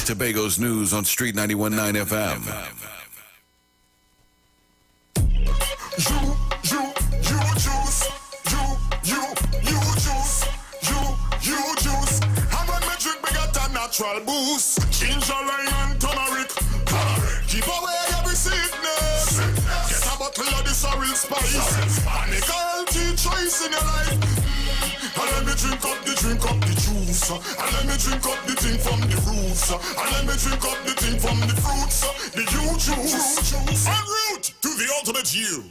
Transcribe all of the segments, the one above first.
Tobago's news on Street 91.9 FM. You juice. And when me drink, me get a natural boost. Ginger, lime, and turmeric. Keep away every sickness. Get a bottle of this real spice. And make a healthy choice in your life. And let me drink up the juice. And let me drink up the thing from the roots. And let me drink up the thing from the fruits. The you juice. En route to the ultimate you.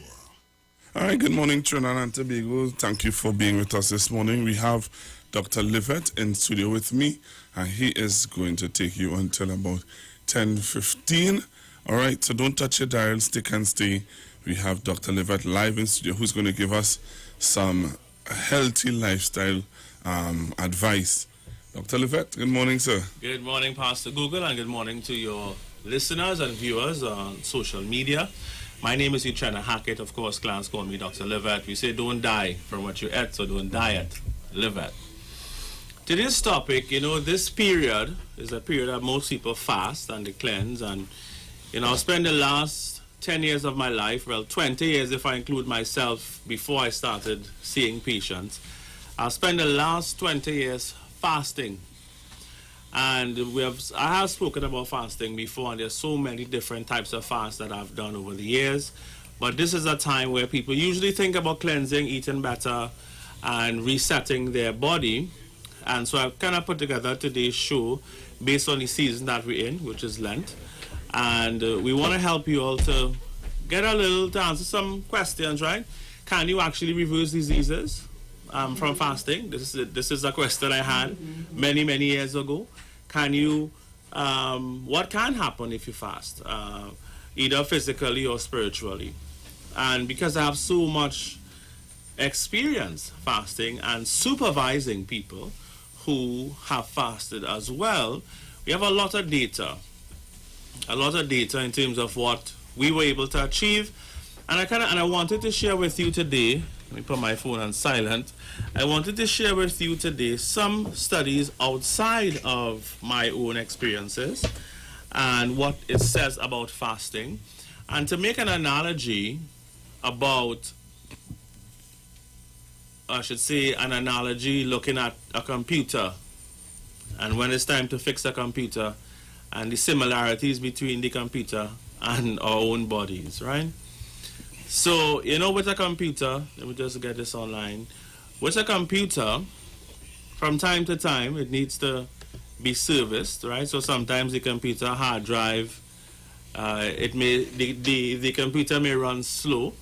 All right, good morning, Trinidad and Tobago. Thank you for being with us this morning. We have Dr. Livet in studio with me, and he is going to take you until about 10:15. All right, so don't touch your dial, stick and stay. We have Dr. Livet live in studio, who's going to give us some healthy lifestyle advice. Dr. Livet, good morning, sir. Good morning, Pastor Google, and good morning to your listeners and viewers on social media. My name is Uchenna Hackett. Of course, clients call me Dr. Livet. We say don't die from what you ate, so don't diet. Livet. Today's topic, this period is a period that most people fast and they cleanse. And, I spent the last 10 years of my life, well, 20 years if I include myself before I started seeing patients. I spent the last 20 years fasting. And I have spoken about fasting before, and there's so many different types of fasts that I've done over the years. But this is a time where people usually think about cleansing, eating better, and resetting their body. And so I've kind of put together today's show based on the season that we're in, which is Lent. And we want to help you all to to answer some questions, right? Can you actually reverse diseases from fasting? This is a question I had many years ago. Can you, what can happen if you fast, either physically or spiritually? And because I have so much experience fasting and supervising people who have fasted as well, we have a lot of data in terms of what we were able to achieve. And I wanted to share with you today, let me put my phone on silent. I wanted to share with you today some studies outside of my own experiences and what it says about fasting, and to make an analogy about, I should say, an analogy looking at a computer, and when it's time to fix a computer and the similarities between the computer and our own bodies, right? So, with a computer, let me just get this online. With a computer, from time to time, it needs to be serviced, right? So sometimes the computer hard drive, the computer may run slow,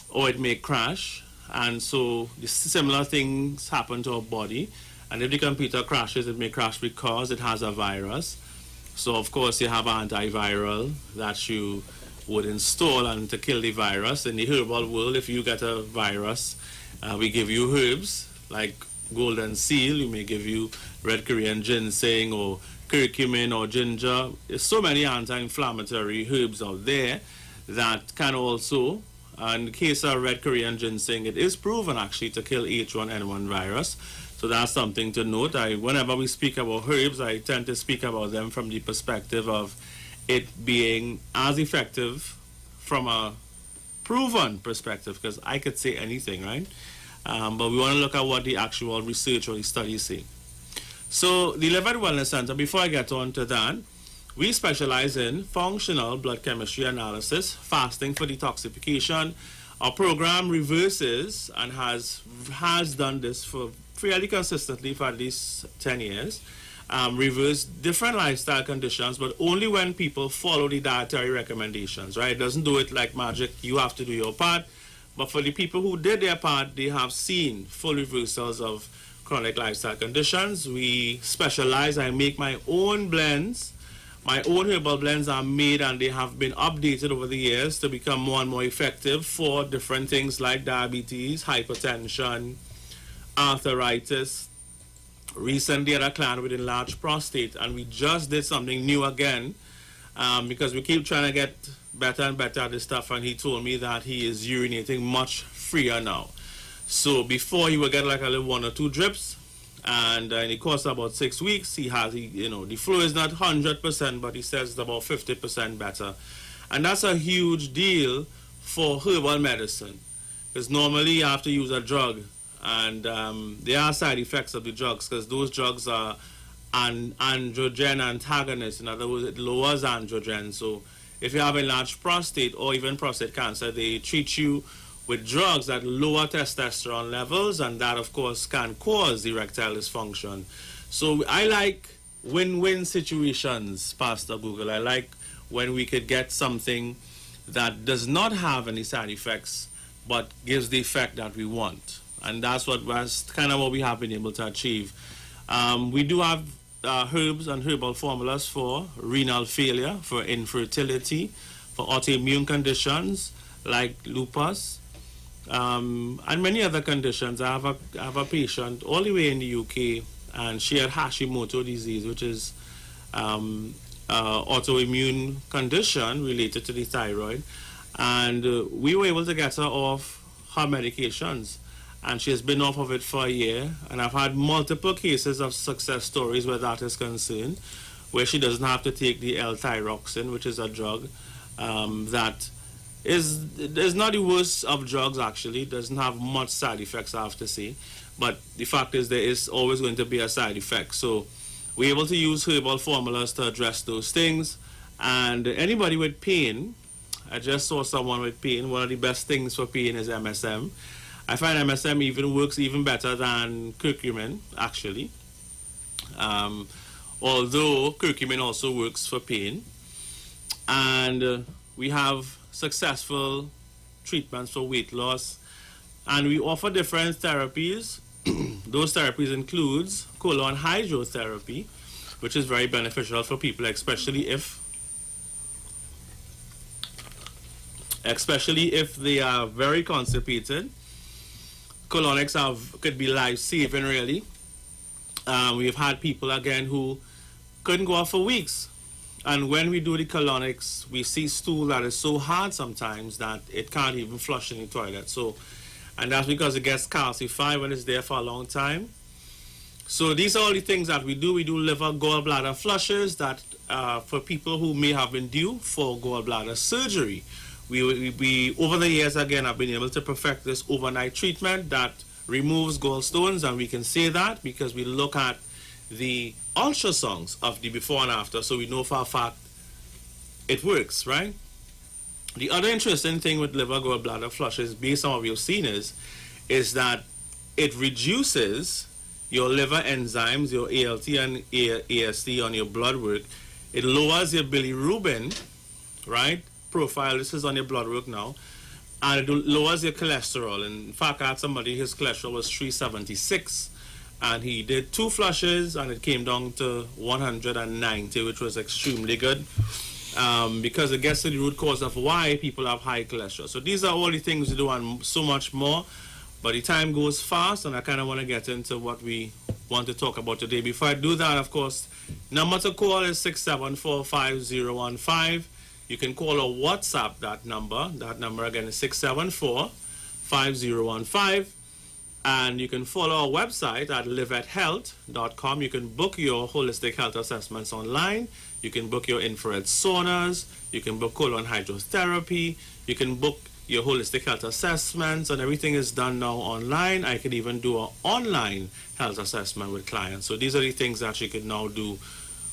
or it may crash, and so the similar things happen to our body. And if the computer crashes, it may crash because it has a virus. So of course you have antiviral that you would install and to kill the virus. In the herbal world, if you get a virus, we give you herbs like golden seal. We may give you red Korean ginseng or curcumin or ginger. There's so many anti-inflammatory herbs out there that can also, in the case of red Korean ginseng, it is proven actually to kill H1N1 virus. So that's something to note. Whenever we speak about herbs, I tend to speak about them from the perspective of it being as effective from a proven perspective, because I could say anything, right? But we want to look at what the actual research or the studies say. So the Livet Wellness Center, before I get on to that, we specialize in functional blood chemistry analysis, fasting for detoxification. Our program reverses and has done this for fairly consistently for at least 10 years. Reverse different lifestyle conditions, but only when people follow the dietary recommendations, right? It doesn't do it like magic. You have to do your part. But for the people who did their part, they have seen full reversals of chronic lifestyle conditions. We specialize. I make my own blends. My own herbal blends are made, and they have been updated over the years to become more and more effective for different things like diabetes, hypertension, arthritis. Recently, I had a client with enlarged prostate, and we just did something new again because we keep trying to get better and better at this stuff, and he told me that he is urinating much freer now. So before he would get like a little 1 or 2 drips, And in the course of about 6 weeks, the flow is not 100%, but he says it's about 50% better. And that's a huge deal for herbal medicine, because normally you have to use a drug, and there are side effects of the drugs, because those drugs are androgen antagonists. In other words, it lowers androgen. So if you have a large prostate or even prostate cancer, they treat you with drugs that lower testosterone levels, and that of course can cause erectile dysfunction. So I like win-win situations, Pastor Google. I like when we could get something that does not have any side effects but gives the effect that we want, and that's what we have been able to achieve. We do have herbs and herbal formulas for renal failure, for infertility, for autoimmune conditions like lupus, and many other conditions. I have a patient all the way in the UK, and she had Hashimoto disease, which is autoimmune condition related to the thyroid, and we were able to get her off her medications, and she has been off of it for a year. And I've had multiple cases of success stories where that is concerned, where she doesn't have to take the L-thyroxine, which is a drug that is not the worst of drugs. Actually, it doesn't have much side effects, I have to say, but the fact is there is always going to be a side effect. So we're able to use herbal formulas to address those things. And anybody with pain, I just saw someone with pain. One of the best things for pain is MSM. I find MSM works even better than curcumin, actually. Although curcumin also works for pain. And we have successful treatments for weight loss. And we offer different therapies. Those therapies includes colon hydrotherapy, which is very beneficial for people, especially if they are very constipated. Colonics could be life-saving, really. We've had people, again, who couldn't go out for weeks. And when we do the colonics, we see stool that is so hard sometimes that it can't even flush in the toilet. And that's because it gets calcified when it's there for a long time. So these are all the things that we do. We do liver gallbladder flushes that for people who may have been due for gallbladder surgery. We over the years, again, have been able to perfect this overnight treatment that removes gallstones, and we can say that because we look at the ultrasounds of the before and after, so we know for a fact it works, right? The other interesting thing with liver gallbladder flushes, based on what we've seen, is that it reduces your liver enzymes, your ALT and AST on your blood work. It lowers your bilirubin, right, profile. This is on your blood work now. And it lowers your cholesterol. In fact, I had somebody, his cholesterol was 376. And he did 2 flushes, and it came down to 190, which was extremely good. Because it gets to the root cause of why people have high cholesterol. So these are all the things we do and so much more. But the time goes fast, and I kind of want to get into what we want to talk about today. Before I do that, of course, number to call is 674-5015. You can call or WhatsApp that number. That number again is 674-5015. And you can follow our website at livethealth.com. You can book your holistic health assessments online. You can book your infrared saunas. You can book colon hydrotherapy. You can book your holistic health assessments, and everything is done now online. I could even do an online health assessment with clients. So these are the things that you can now do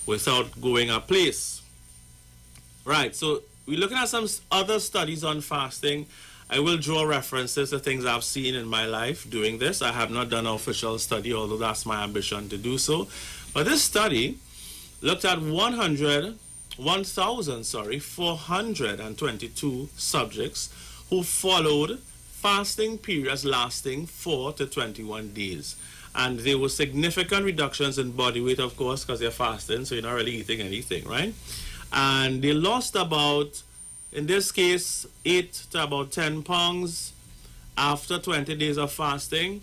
without going a place. Right, so we're looking at some other studies on fasting. I will draw references to things I've seen in my life doing this. I have not done an official study, although that's my ambition to do so. But this study looked at 1,422 subjects who followed fasting periods lasting 4 to 21 days. And there were significant reductions in body weight, of course, because they're fasting, so you're not really eating anything, right? And they lost about, in this case, 8 to about 10 pounds after 20 days of fasting.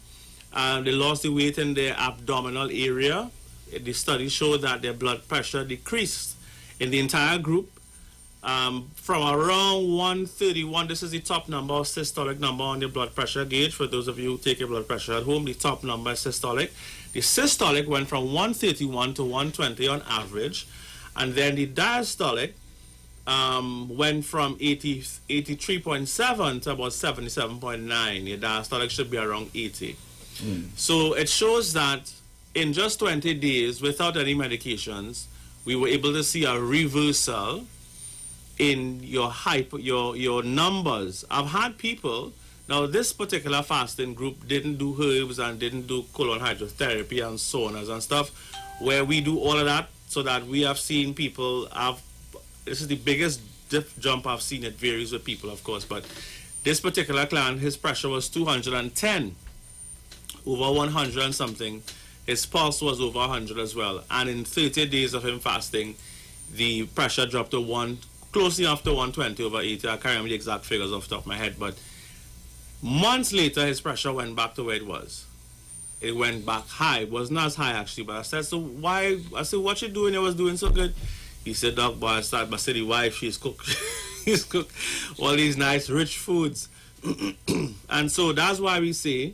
They lost the weight in their abdominal area. The study showed that their blood pressure decreased in the entire group from around 131. This is the top number, systolic number on your blood pressure gauge. For those of you who take your blood pressure at home, the top number is systolic. The systolic went from 131 to 120 on average, and then the diastolic went from 83.7 to about 77.9. Your diastolic should be around 80. So it shows that in just 20 days, without any medications, we were able to see a reversal in your your numbers. I've had people, now this particular fasting group didn't do herbs and didn't do colon hydrotherapy and saunas and stuff, where we do all of that, so that we have seen people have, this is the biggest jump I've seen. It varies with people, of course, but this particular client, his pressure was 210 over 100 and something. His pulse was over 100 as well, and in 30 days of him fasting, the pressure dropped to closely after 120 over 80. I can't remember the exact figures off the top of my head, but months later his pressure went back to where it was. It went back high. It wasn't as high actually, but I said, so why? I said, what you doing? It was doing so good. He said, Doc, boy, I started by saying, the wife, she's cooked, she's cooked all these nice rich foods. And so that's why we say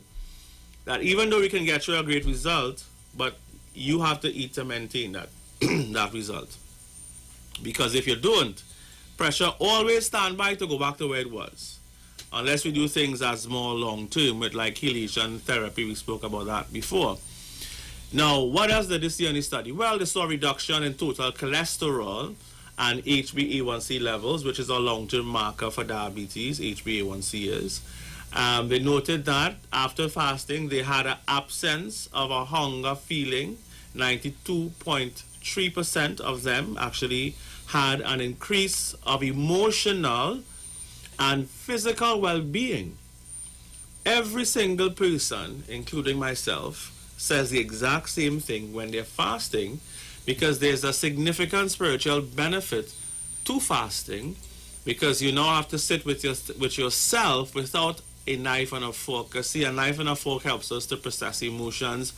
that even though we can get you a great result, but you have to eat to maintain that that result. Because if you don't, pressure always stand by to go back to where it was. Unless we do things as more long term with like chelation therapy, we spoke about that before. Now, what else did they see in the study? Well, they saw reduction in total cholesterol and HbA1c levels, which is a long-term marker for diabetes, HbA1c is. They noted that after fasting, they had an absence of a hunger feeling. 92.3% of them actually had an increase of emotional and physical well-being. Every single person, including myself, says the exact same thing when they're fasting, because there's a significant spiritual benefit to fasting, because you now have to sit with yourself without a knife and a fork. Because see, a knife and a fork helps us to process emotions.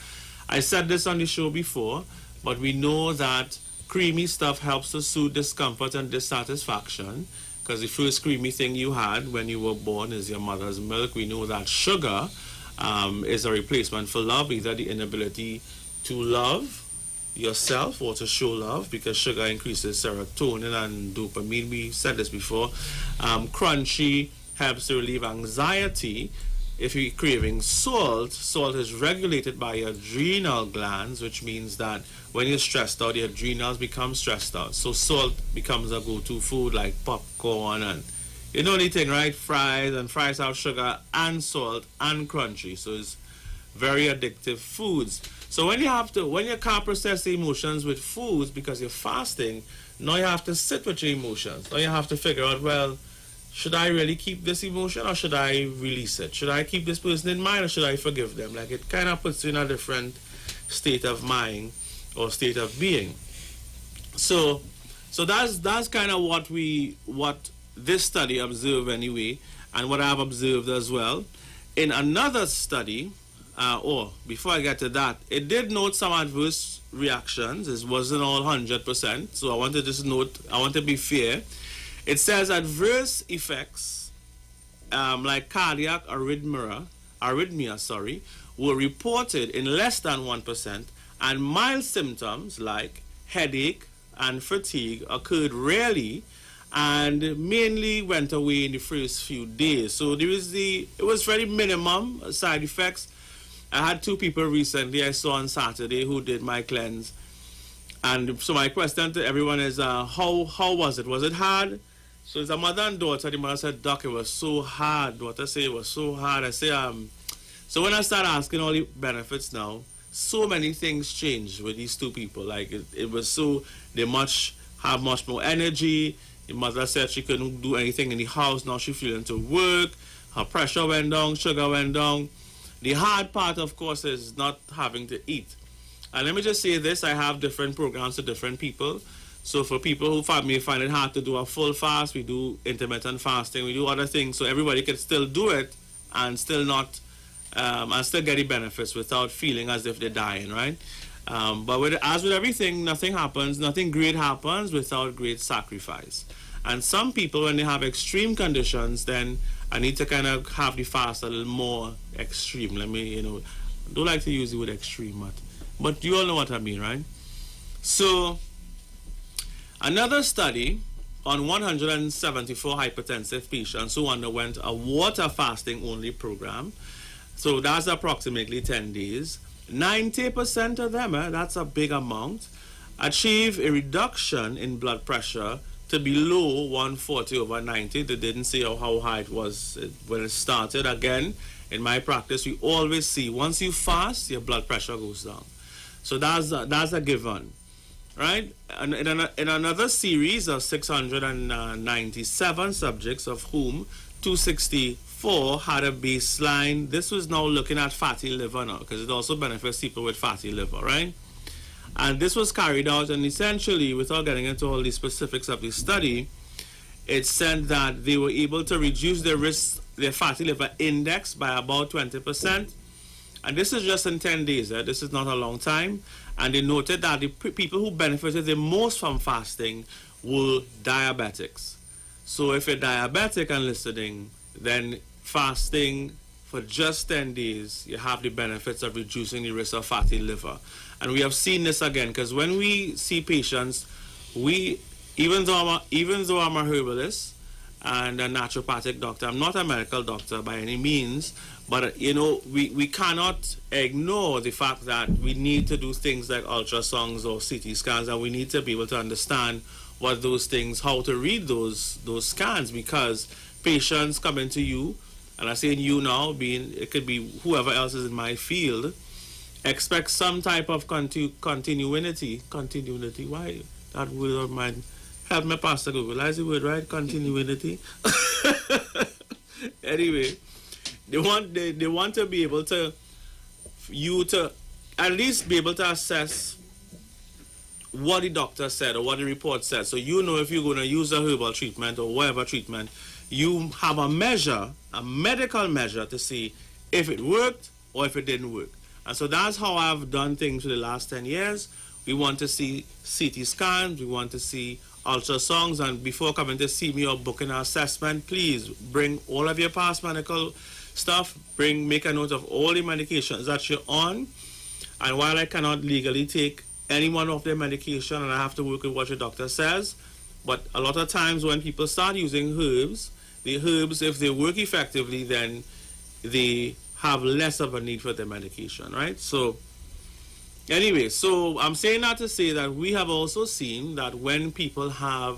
I said this on the show before, but we know that creamy stuff helps to soothe discomfort and dissatisfaction, because the first creamy thing you had when you were born is your mother's milk. We know that sugar is a replacement for love, either the inability to love yourself or to show love, because sugar increases serotonin and dopamine. We said this before. Crunchy helps to relieve anxiety. If you're craving salt, salt is regulated by your adrenal glands, which means that when you're stressed out, your adrenals become stressed out. So salt becomes a go-to food, like popcorn and you know anything, right? Fries, and fries have sugar and salt and crunchy. So it's very addictive foods. So when you can't process the emotions with foods because you're fasting, now you have to sit with your emotions. Now you have to figure out, well, should I really keep this emotion or should I release it? Should I keep this person in mind or should I forgive them? Like, it kind of puts you in a different state of mind or state of being. So that's kind of what this study observed anyway, and what I've observed as well. In another study, before I get to that, it did note some adverse reactions. It wasn't all 100%, so I want to just note, I want to be fair. It says adverse effects like cardiac arrhythmia, were reported in less than 1%, and mild symptoms like headache and fatigue occurred rarely and mainly went away in the first few days. So it was very minimum side effects. I had two people recently I saw on Saturday who did my cleanse, and so my question to everyone is, how was it? Was it hard? So it's a mother and daughter. The mother said, Doc, it was so hard. Daughter said it was so hard. I say, so when I start asking all the benefits now, so many things changed with these two people. Like it was so, they have much more energy. The mother said she couldn't do anything in the house. Now she's feeling to work. Her pressure went down, sugar went down. The hard part, of course, is not having to eat. And let me just say this, I have different programs for different people. So for people who may find it hard to do a full fast, we do intermittent fasting, we do other things, so everybody can still do it and still not, and still get the benefits without feeling as if they're dying, right? But as with everything, nothing great happens without great sacrifice. And some people, when they have extreme conditions, then I need to kind of have the fast a little more extreme. I don't like to use the word extreme, but But you all know what I mean, right? So, another study on 174 hypertensive patients who underwent a water fasting only program. So that's approximately 10 days. 90% of them, that's a big amount, achieve a reduction in blood pressure to below 140/90. They didn't say how high it was when it started. Again, in my practice, we always see once you fast, your blood pressure goes down. So that's a given, right? And in another series of 697 subjects, of whom 264 had a baseline. This was now looking at fatty liver now, because it also benefits people with fatty liver, right? And this was carried out, and essentially, without getting into all the specifics of the study, it said that they were able to reduce their fatty liver index by about 20%. And this is just in 10 days. This is not a long time. And they noted that the people who benefited the most from fasting were diabetics. So if you're diabetic and listening, then fasting for just 10 days, you have the benefits of reducing the risk of fatty liver. And we have seen this again, because when we see patients, even though I'm a herbalist and a naturopathic doctor, I'm not a medical doctor by any means, but we cannot ignore the fact that we need to do things like ultrasounds or CT scans, and we need to be able to understand what those things, how to read those scans, because patients come into you, and I say you now, it could be whoever else is in my field, expect some type of continuity. Why that word of mine? Help me, Pastor Google. Is the word right? Continuity. Anyway, they want to be able to at least be able to assess what the doctor said or what the report said. So you know if you're going to use a herbal treatment or whatever treatment, you have a measure, a medical measure, to see if it worked or if it didn't work. And so that's how I've done things for the last 10 years. We want to see CT scans, we want to see ultrasounds, and before coming to see me or booking an assessment, please bring all of your past medical stuff, make a note of all the medications that you're on. And while I cannot legally take anyone off their medication and I have to work with what your doctor says, but a lot of times when people start using herbs, the herbs, if they work effectively, then they have less of a need for their medication, right? So anyway, so I'm saying that to say that we have also seen that when people have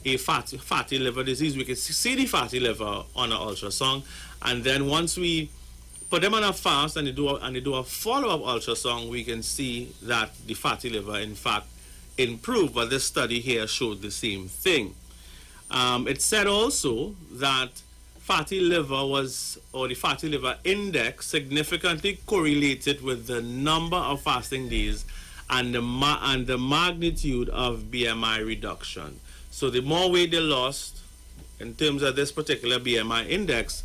a fatty liver disease, we can see the fatty liver on an ultrasound, and then once we put them on a fast and they do a follow-up ultrasound, we can see that the fatty liver in fact improved. But this study here showed the same thing. It said also that fatty liver the fatty liver index significantly correlated with the number of fasting days and the magnitude of BMI reduction. So the more weight they lost in terms of this particular BMI index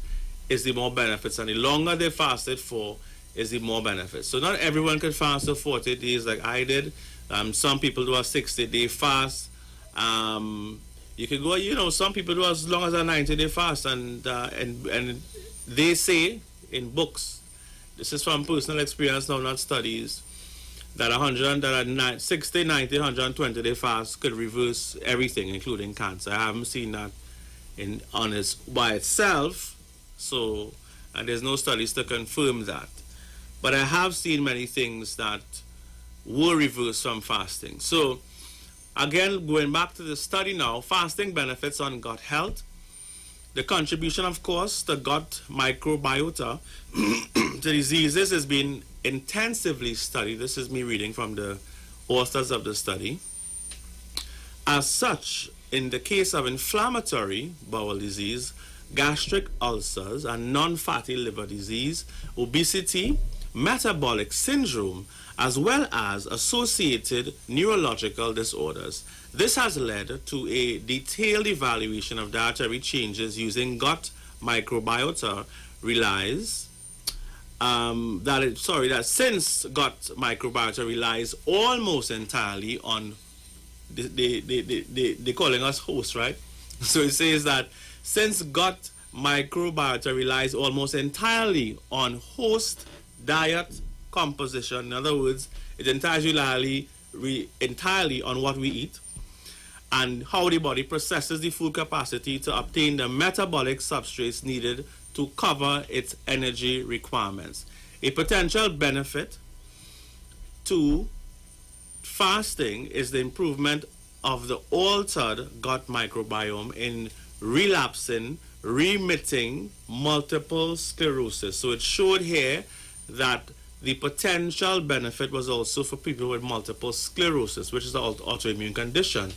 is the more benefits, and the longer they fasted for is the more benefits. So not everyone can fast for 40 days like I did. Some people do a 60-day fast. You can go, some people do as long as a 90-day fast, and they say in books, this is from personal experience now, not studies, that 60, 90, 120-day fast could reverse everything, including cancer. I haven't seen that by itself, so and there's no studies to confirm that. But I have seen many things that were reversed from fasting. So again, going back to the study now, fasting benefits on gut health. The contribution, of course, to gut microbiota to diseases has been intensively studied. This is me reading from the authors of the study. As such, in the case of inflammatory bowel disease, gastric ulcers, and non-fatty liver disease, obesity, metabolic syndrome, as well as associated neurological disorders. This has led to a detailed evaluation of dietary changes using gut microbiota that since gut microbiota relies almost entirely on they calling us hosts, right? So it says that since gut microbiota relies almost entirely on host diet composition, in other words, It entirely on what we eat and how the body processes the food capacity to obtain the metabolic substrates needed to cover its energy requirements. A potential benefit to fasting is the improvement of the altered gut microbiome in relapsing, remitting multiple sclerosis. So it showed here that the potential benefit was also for people with multiple sclerosis, which is an autoimmune condition.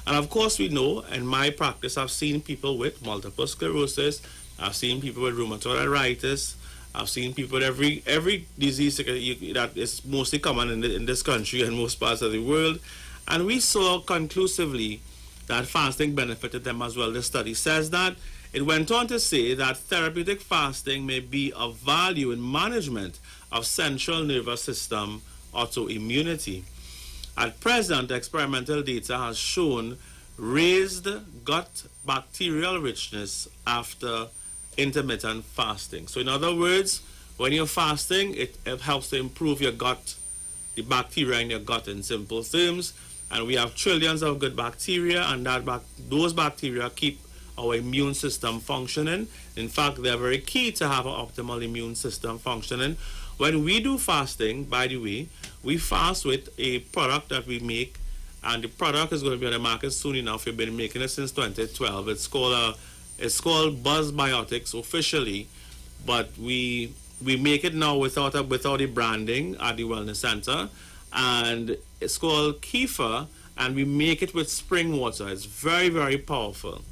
And of course, we know in my practice, I've seen people with multiple sclerosis, I've seen people with rheumatoid arthritis, I've seen people with every disease that is mostly common in this country and most parts of the world. And we saw conclusively that fasting benefited them as well. The study says that. It went on to say that therapeutic fasting may be of value in management of central nervous system autoimmunity. At present, experimental data has shown raised gut bacterial richness after intermittent fasting. So in other words, when you're fasting, it helps to improve your gut, the bacteria in your gut in simple terms. And we have trillions of good bacteria, and those bacteria keep our immune system functioning. In fact, they're very key to have an optimal immune system functioning. When we do fasting, by the way, we fast with a product that we make, and the product is going to be on the market soon enough. We've been making it since 2012. It's called Buzz Biotics officially, but we make it now without the branding at the Wellness Center, and it's called Kefir, and we make it with spring water. It's very, very powerful.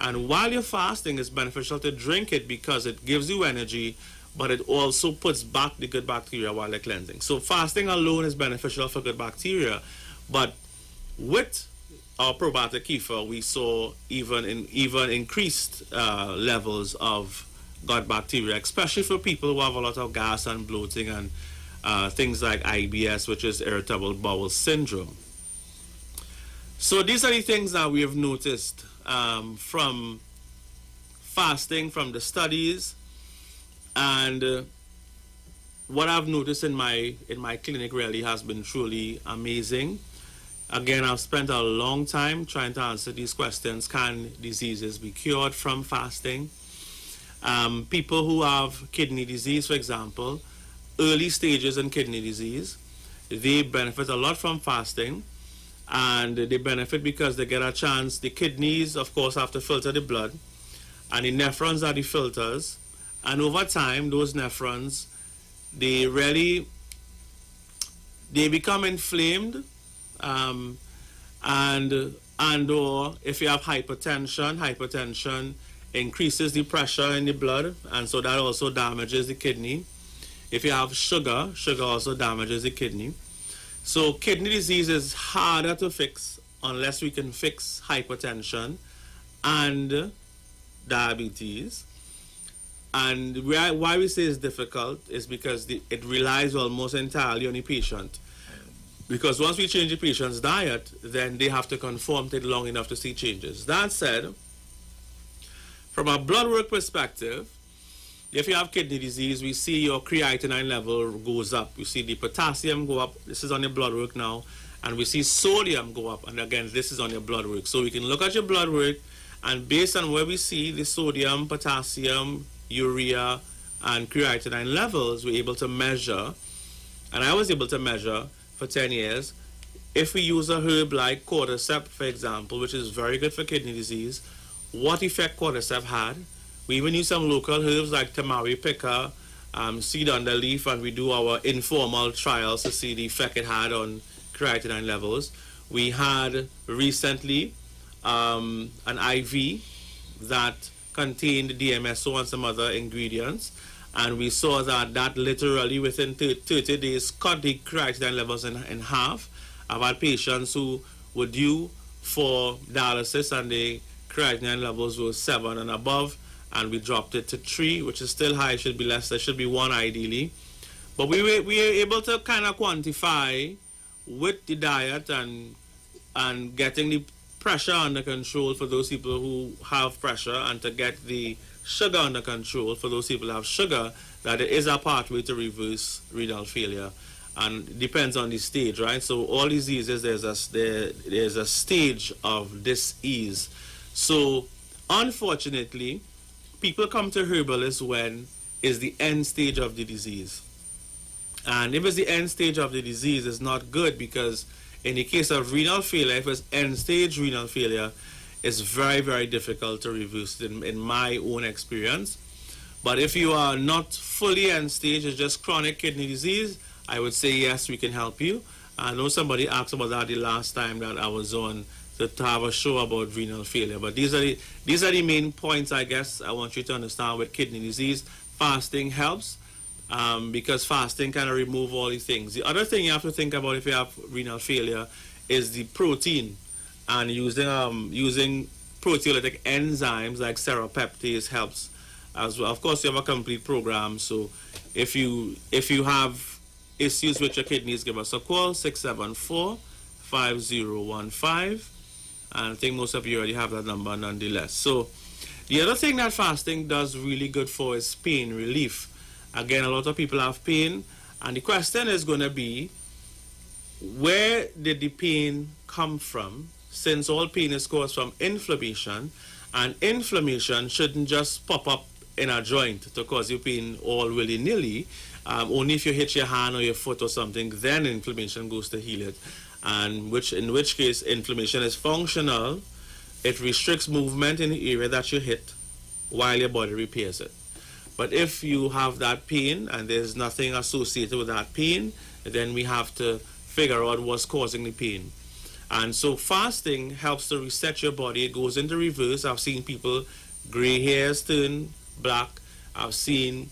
And while you're fasting, it's beneficial to drink it because it gives you energy, but it also puts back the good bacteria while they're cleansing. So fasting alone is beneficial for good bacteria, but with our probiotic kefir, we saw even increased levels of gut bacteria, especially for people who have a lot of gas and bloating and things like IBS, which is irritable bowel syndrome. So these are the things that we have noticed from fasting, from the studies, and what I've noticed in my clinic really has been truly amazing. Again, I've spent a long time trying to answer these questions. Can diseases be cured from fasting? People who have kidney disease, for example, early stages in kidney disease, they benefit a lot from fasting, and they benefit because they get a chance. The kidneys, of course, have to filter the blood, and the nephrons are the filters, and over time, those nephrons, they become inflamed, and or if you have hypertension increases the pressure in the blood, and so that also damages the kidney. If you have sugar also damages the kidney. So kidney disease is harder to fix unless we can fix hypertension and diabetes. And why we say it's difficult is because it relies almost entirely on the patient. Because once we change the patient's diet, then they have to conform to it long enough to see changes. That said, from a blood work perspective, if you have kidney disease, we see your creatinine level goes up. You see the potassium go up. This is on your blood work now. And we see sodium go up. And again, this is on your blood work. So we can look at your blood work, and based on where we see the sodium, potassium, urea, and creatinine levels, we're able to measure. And I was able to measure for 10 years. If we use a herb like cordyceps, for example, which is very good for kidney disease, what effect cordyceps had. We even use some local herbs like tamari picker, seed underleaf, and we do our informal trials to see the effect it had on creatinine levels. We had recently an IV that contained DMSO and some other ingredients, and we saw that literally within 30 days cut the creatinine levels in half. I've had patients who were due for dialysis and the creatinine levels were 7 and above, and we dropped it to 3, which is still high. It should be less. There should be 1 ideally. But we were able to kind of quantify with the diet and getting the pressure under control for those people who have pressure, and to get the sugar under control for those people who have sugar, that there is a pathway to reverse renal failure. and it depends on the stage, right? So all diseases, there's a stage of dis-ease. So unfortunately, people come to herbalists when is the end stage of the disease. And if it's the end stage of the disease, it's not good, because in the case of renal failure, if it's end stage renal failure, it's very, very difficult to reverse in my own experience. But if you are not fully end stage, it's just chronic kidney disease, I would say yes, we can help you. I know somebody asked about that the last time that I was on to have a show about renal failure. But these are the main points, I guess, I want you to understand with kidney disease. Fasting helps, because fasting kind of remove all these things. The other thing you have to think about if you have renal failure is the protein, and using proteolytic enzymes like serrapeptase helps as well. Of course, you have a complete program, so if you have issues with your kidneys, give us a call, 674-5015, and I think most of you already have that number nonetheless. So the other thing that fasting does really good for is pain relief. Again, a lot of people have pain, and the question is going to be, where did the pain come from? Since all pain is caused from inflammation, and inflammation shouldn't just pop up in a joint to cause you pain all willy-nilly. Only if you hit your hand or your foot or something, then inflammation goes to heal it. And in which case, inflammation is functional. It restricts movement in the area that you hit while your body repairs it. But if you have that pain and there's nothing associated with that pain, then we have to figure out what's causing the pain. And so fasting helps to reset your body. It goes into reverse. I've seen people, gray hairs turn black. I've seen,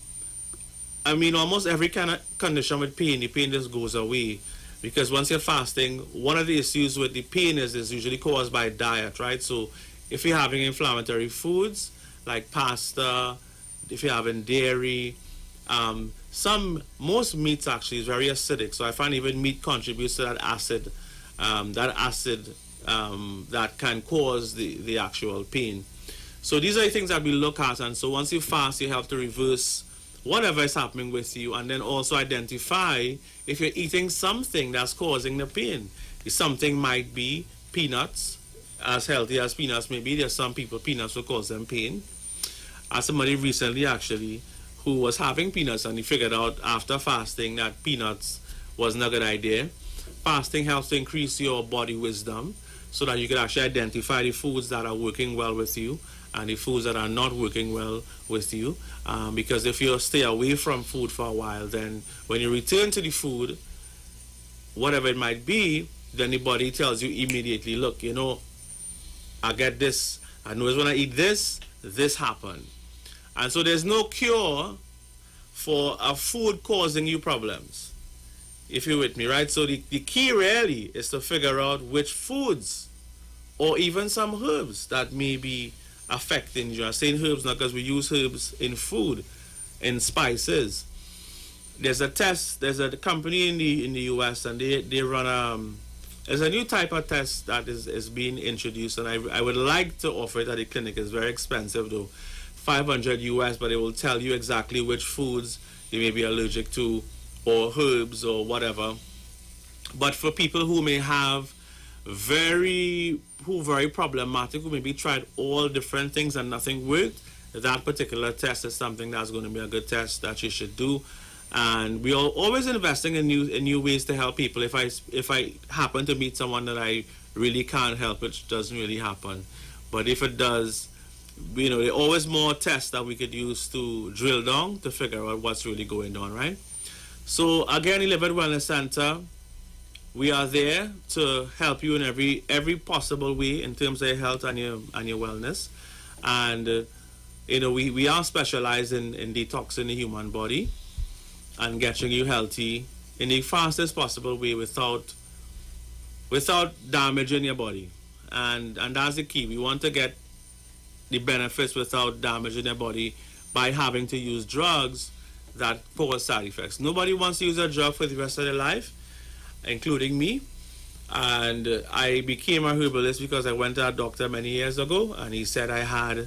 almost every kind of condition with pain, the pain just goes away. Because once you're fasting, one of the issues with the pain is usually caused by diet, right? So if you're having inflammatory foods like pasta, if you're having dairy, most meats actually is very acidic. So I find even meat contributes to that acid that can cause the actual pain. So these are the things that we look at. And so once you fast, you have to reverse whatever is happening with you, and then also identify if you're eating something that's causing the pain. Something might be peanuts. As healthy as peanuts may be, there's some people peanuts will cause them pain. As somebody recently actually who was having peanuts, and he figured out after fasting that peanuts wasn't a good idea. Fasting helps to increase your body wisdom so that you can actually identify the foods that are working well with you and the foods that are not working well with you. Because if you stay away from food for a while, then when you return to the food, whatever it might be, then the body tells you immediately, look, I get this. I know when I eat this, this happened. And so there's no cure for a food causing you problems, if you're with me, right? So the key really is to figure out which foods or even some herbs that may be affecting you. I'm saying herbs not because we use herbs in food, in spices. There's a test, there's a company in the US, and they run there's a new type of test that is being introduced, and I would like to offer it at the clinic. It's very expensive though, $500 US, but it will tell you exactly which foods you may be allergic to, or herbs or whatever. But for people who may have very problematic, who maybe tried all different things and nothing worked, that particular test is something that's going to be a good test that you should do. And we are always investing in new ways to help people. If I happen to meet someone that I really can't help, which doesn't really happen, but if it does, there are always more tests that we could use to drill down to figure out what's really going on, right? So again, Livet Wellness Center, we are there to help you in every possible way in terms of your health and your wellness. And we are specialized in detoxing the human body and getting you healthy in the fastest possible way without damaging your body. And that's the key. We want to get the benefits without damaging their body by having to use drugs that cause side effects. Nobody wants to use a drug for the rest of their life, including me. And I became a herbalist because I went to a doctor many years ago, and he said I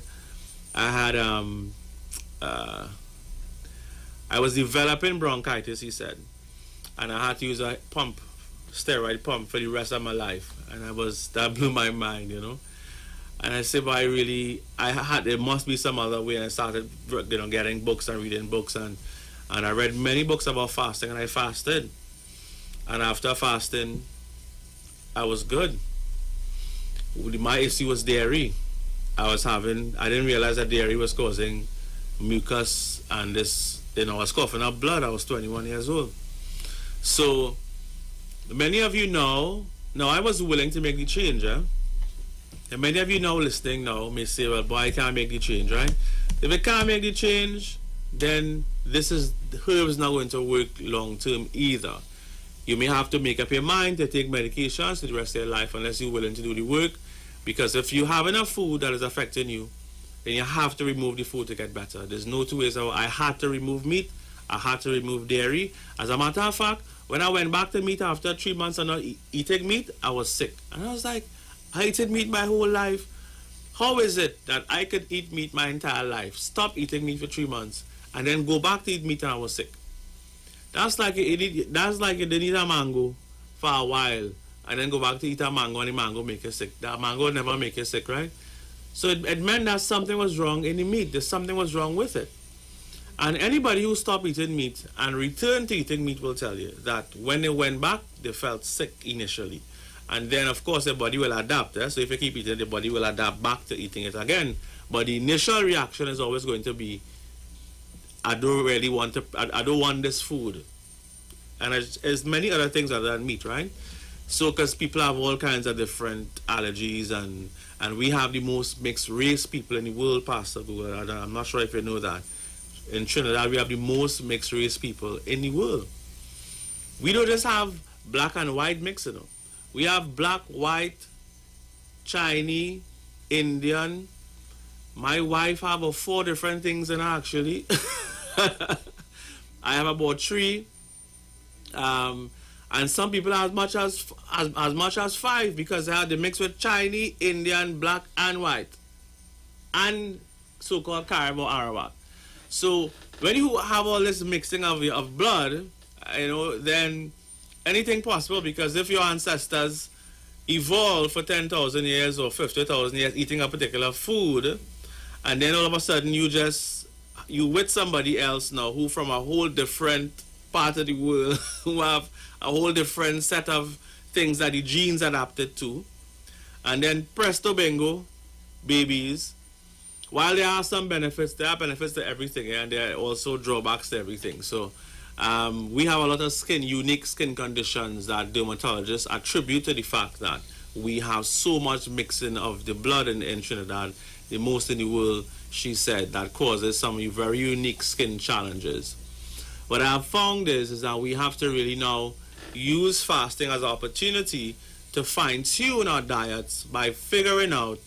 was developing bronchitis, he said. and I had to use a steroid pump for the rest of my life, and that blew my mind, you know. And I said, but there must be some other way. And I started, you know, getting books and reading books, and I read many books about fasting, and I fasted. And after fasting, I was good. My issue was dairy. I didn't realize that dairy was causing mucus and this, you know, I was coughing up blood. I was 21 years old. So many of you know, now I was willing to make the change, and many of you now listening now may say, well, boy, I can't make the change, right? If I can't make the change, then the herb is not going to work long term either. You may have to make up your mind to take medications for the rest of your life unless you're willing to do the work, because if you have enough food that is affecting you, then you have to remove the food to get better. There's no two ways. I had to remove meat. I had to remove dairy. As a matter of fact, when I went back to meat after 3 months of not eating meat, I was sick. And I was like, I eaten meat my whole life. How is it that I could eat meat my entire life, stop eating meat for 3 months, and then go back to eat meat and I was sick? That's like you didn't eat a mango for a while and then go back to eat a mango and the mango make you sick. That mango never make you sick, right? So it meant that something was wrong in the meat. There's something was wrong with it. And anybody who stopped eating meat and returned to eating meat will tell you that when they went back, they felt sick initially. And then, of course, the body will adapt. So if you keep eating, the body will adapt back to eating it again. But the initial reaction is always going to be, I don't want this food. And there's many other things other than meat, right? So, because people have all kinds of different allergies, and we have the most mixed race people in the world, Pastor Google. I'm not sure if you know that. In Trinidad, we have the most mixed race people in the world. We don't just have black and white mix, you know. We have black, white, Chinese, Indian. My wife have 4 different things in her, actually. I have about 3. And some people have as much as 5, because they have the mix with Chinese, Indian, black, and white, and so-called Carib or Arawak. So when you have all this mixing of blood, you know, then anything possible, because if your ancestors evolved for 10,000 years or 50,000 years eating a particular food, and then all of a sudden you with somebody else now who from a whole different part of the world, who have a whole different set of things that the genes adapted to, and then presto bingo, babies. While there are some benefits, there are benefits to everything, and there are also drawbacks to everything. So we have a lot of unique skin conditions that dermatologists attribute to the fact that we have so much mixing of the blood in Trinidad, the most in the world, she said, that causes some very unique skin challenges. What I've found is that we have to really now use fasting as an opportunity to fine-tune our diets by figuring out,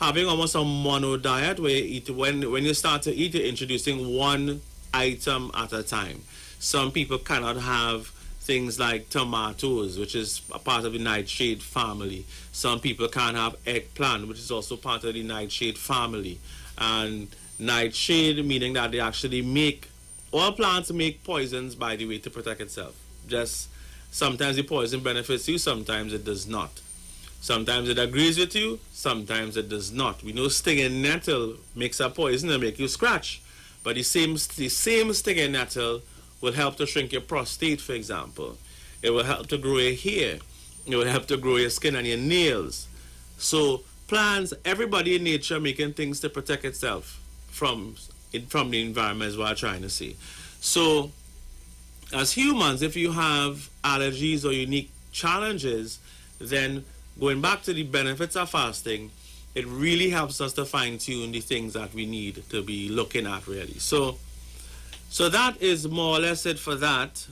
having almost a mono diet where you eat, when you start to eat, you're introducing one item at a time. Some people cannot have things like tomatoes, which is a part of the nightshade family. Some people can't have eggplant, which is also part of the nightshade family. And nightshade meaning that they actually make, all plants make poisons, by the way, to protect itself. Just sometimes the poison benefits you, sometimes it does not. Sometimes it agrees with you, sometimes it does not. We know stinging nettle makes a poison and make you scratch. But the same stinging nettle will help to shrink your prostate, for example. It will help to grow your hair. It will help to grow your skin and your nails. So plants, everybody in nature making things to protect itself from the environment is what I'm trying to say. So as humans, if you have allergies or unique challenges, then going back to the benefits of fasting, it really helps us to fine-tune the things that we need to be looking at, really. So that is more or less it for that.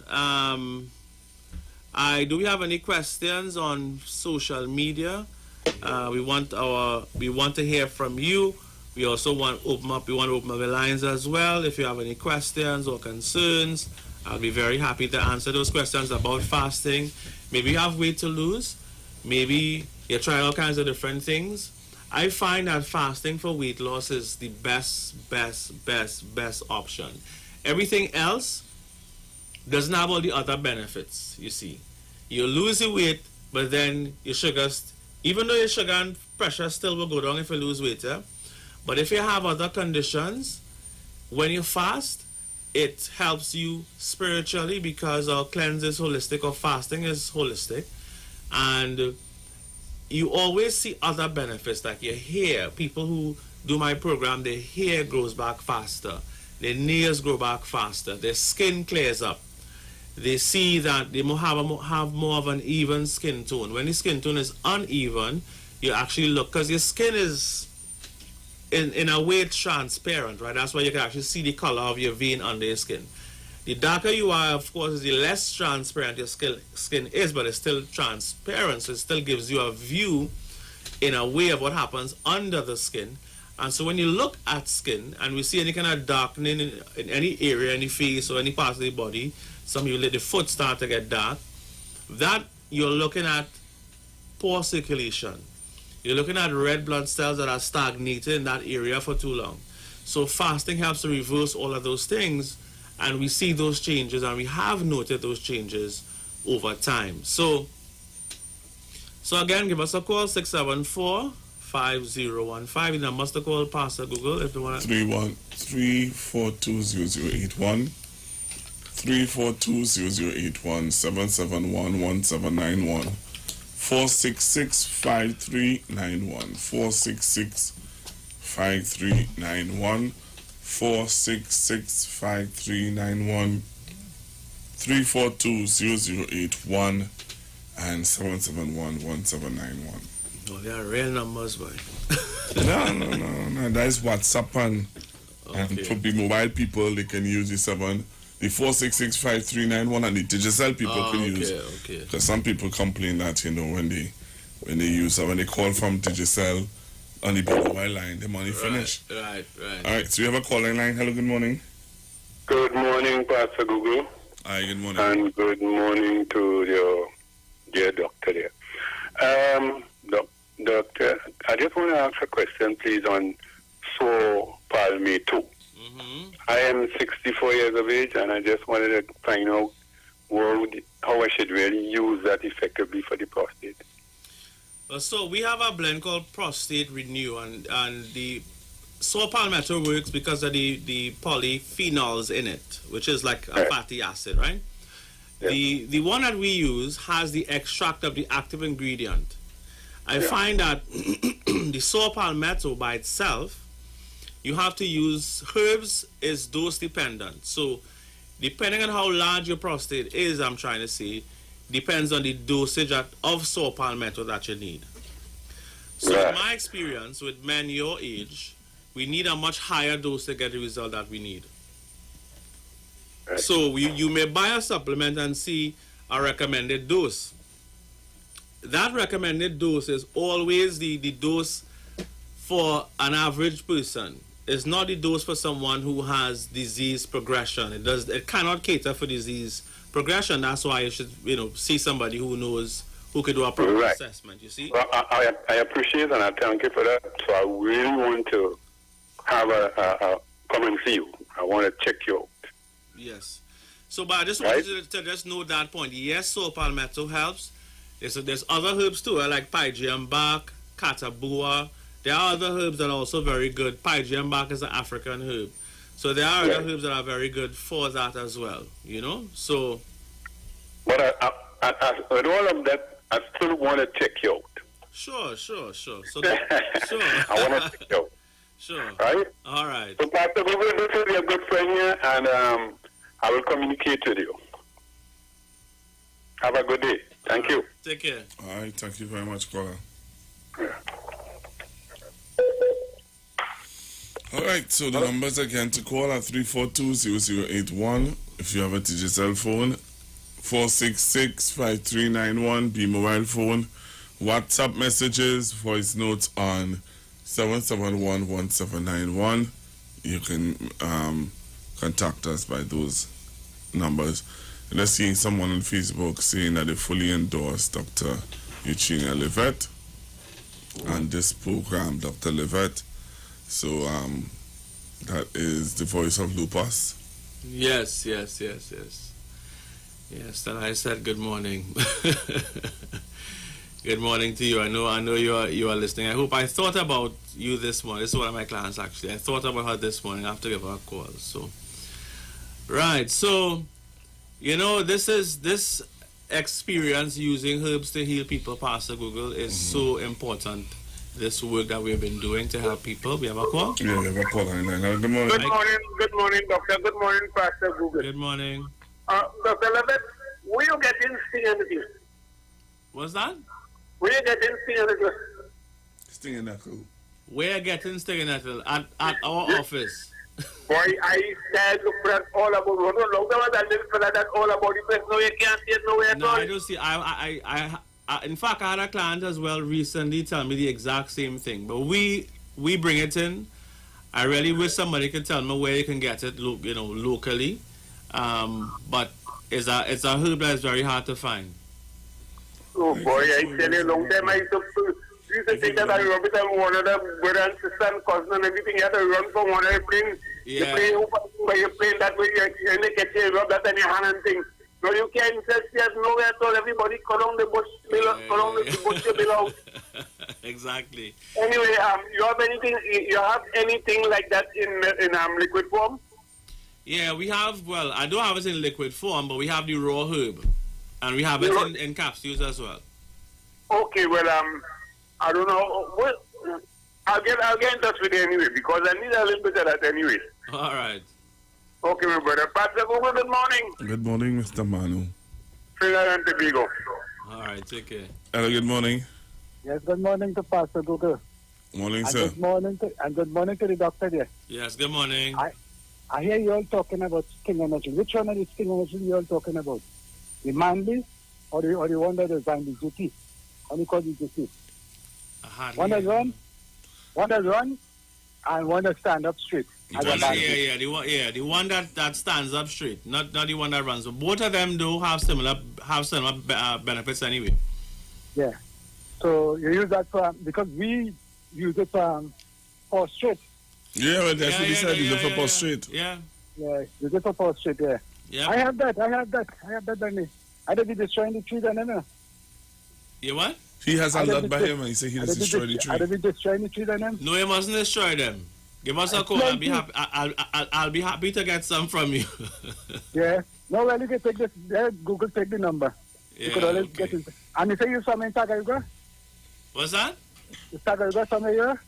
Do we have any questions on social media? We want to hear from you. We also want to open up the lines as well. If you have any questions or concerns, I'll be very happy to answer those questions about fasting. Maybe you have weight to lose. Maybe you're trying all kinds of different things. I find that fasting for weight loss is the best option. Everything else doesn't have all the other benefits, you see. You lose the weight, but then your sugars, even though your sugar and pressure still will go down if you lose weight, yeah? But if you have other conditions, when you fast, it helps you spiritually because our cleanse is holistic, or fasting is holistic. And you always see other benefits, like your hair. People who do my program, their hair grows back faster. Their nails grow back faster. Their skin clears up. They see that they have more of an even skin tone. When the skin tone is uneven, you actually look, because your skin is, in a way, transparent, right? That's why you can actually see the color of your vein under your skin. The darker you are, of course, the less transparent your skin is, but it's still transparent, so it still gives you a view, in a way, of what happens under the skin. And so when you look at skin, and we see any kind of darkening in any area, any face, or any part of the body, some of you let the foot start to get dark, that you're looking at poor circulation. You're looking at red blood cells that are stagnated in that area for too long. So fasting helps to reverse all of those things, and we see those changes, and we have noted those changes over time. So again, give us a call, 674-5015. The number to call Pastor Google if you want to. 314-20081. 342-0081, 771-1791, 466-5391, 466-5391, 466-5391, 342-0081, and 771-1791. Oh, they are real numbers, boy. No. That's WhatsApp and for the mobile people, they can use the 466-5391, and the digital people can use. Okay. Because some people complain that, when they call from Digicel on the mobile line, the money finished. Right. All right, so we have a calling line. Hello, good morning. Good morning, Pastor Google. Hi, good morning. And good morning to your dear doctor there. Doctor, I just want to ask a question, please, on sore palmy 2. I am 64 years of age, and I just wanted to find out how I should really use that effectively for the prostate. So we have a blend called Prostate Renew, and the sore palmetto works because of the polyphenols in it, which is like a fatty acid, right? Yeah. The one that we use has the extract of the active ingredient. I find that the sore palmetto by itself, you have to use herbs is dose dependent. So depending on how large your prostate is, I'm trying to say, depends on the dosage of sore palmetto that you need. So in my experience with men your age, we need a much higher dose to get the result that we need. So you may buy a supplement and see a recommended dose. That recommended dose is always the dose for an average person. It's not the dose for someone who has disease progression. It cannot cater for disease progression. That's why you should see somebody who knows, who can do a proper assessment. You see. Well, I appreciate and I thank you for that. So I really want to have a come and see you. I want to check you out. Yes. So, but I just wanted to just note that point. Yes, sore palmetto helps. There's other herbs too, like pygeum bark, catabua. There are other herbs that are also very good. Pygeum bark is an African herb. So there are other herbs that are very good for that as well, So. But with all of that, I still want to check you out. Sure. So sure. I want to check you out. Sure. Right? All right. So Pastor Google, this will be a good friend here, and I will communicate with you. Have a good day. Thank you. Take care. All right, thank you very much, caller. All right, so the numbers again to call are 342-0081 if you have a digital phone, 466-5391, be mobile phone, WhatsApp messages, voice notes on 771-1791. You can contact us by those numbers. And I'm seeing someone on Facebook saying that they fully endorse Dr. Eugenia Livet and this program, Dr. Livet. So that is the voice of lupus. Yes. Yes, then I said good morning. Good morning to you. I know you are listening. I thought about you this morning. This is one of my clients actually. I thought about her this morning. I have to give her a call. So, right. So, this experience using herbs to heal people, Pastor Google, is so important. This work that we've been doing to help people. We have a call? Yeah, we have a call. Good morning. Good morning, Doctor. Good morning, Pastor Google. Good morning. Dr. Livet, were you getting sting in the teeth? What's that? Were you getting sting in the teeth? Stinging knuckle. We're getting stinging nettle at our office. Boy, I said look for all about what long time I didn't feel that all about the place. No, you can't see it nowhere at No, all. I don't see. In fact, I had a client as well recently tell me the exact same thing. But we bring it in. I really wish somebody could tell me where you can get it, locally. But it's a herb that is very hard to find. Oh boy, I tell you, long time I used to think that I rub it on one of the brother and sister and cousin and everything. You had to run from one airplane. Yeah. You play that way, you get you rub that on your hand and things. No, you can't just there's nowhere at all. Everybody cut on the bush, the bush you belong. Exactly. Anyway, you have anything like that in liquid form? Yeah, we have. Well, I don't have it in liquid form, but we have the raw herb, and we have it in capsules as well. Okay, well, I don't know. Well, I'll get in touch with you anyway because I need a little bit of that anyway. All right. Okay, my brother. Pastor Google, good morning. Good morning, Mr. Manu. Trinidad and Tobago. All right, take care. Hello, good morning. Yes, good morning to Pastor Google. Morning, And sir. good morning to the doctor there. Yes, good morning. I hear you all talking about sting energy. Which one of the sting energy you all talking about? The manly or the one that is on the duty? What do you call the duty? One that run and one that stand up straight. The one that stands up straight, not the one that runs. So both of them do have similar benefits anyway. Yeah. So you use that because we use it for straight. Yeah, well, that's what he said. He's for prostrate. Yeah. Yeah, use it for prostrate, yeah. Yeah. I have that by me. I don't be destroying the trees and then. You what? He has a lot by him, and he said he has destroyed the I tree. don't be destroying the trees and them. No, you mustn't destroy them. Give us a call. I'll be happy. I'll be happy to get some from you. Yeah. No, well, you can take this. Google take the number. Yeah, You could always okay. get it. And you say you some in Tagaruga? What's that? Is Tagaruga somewhere here?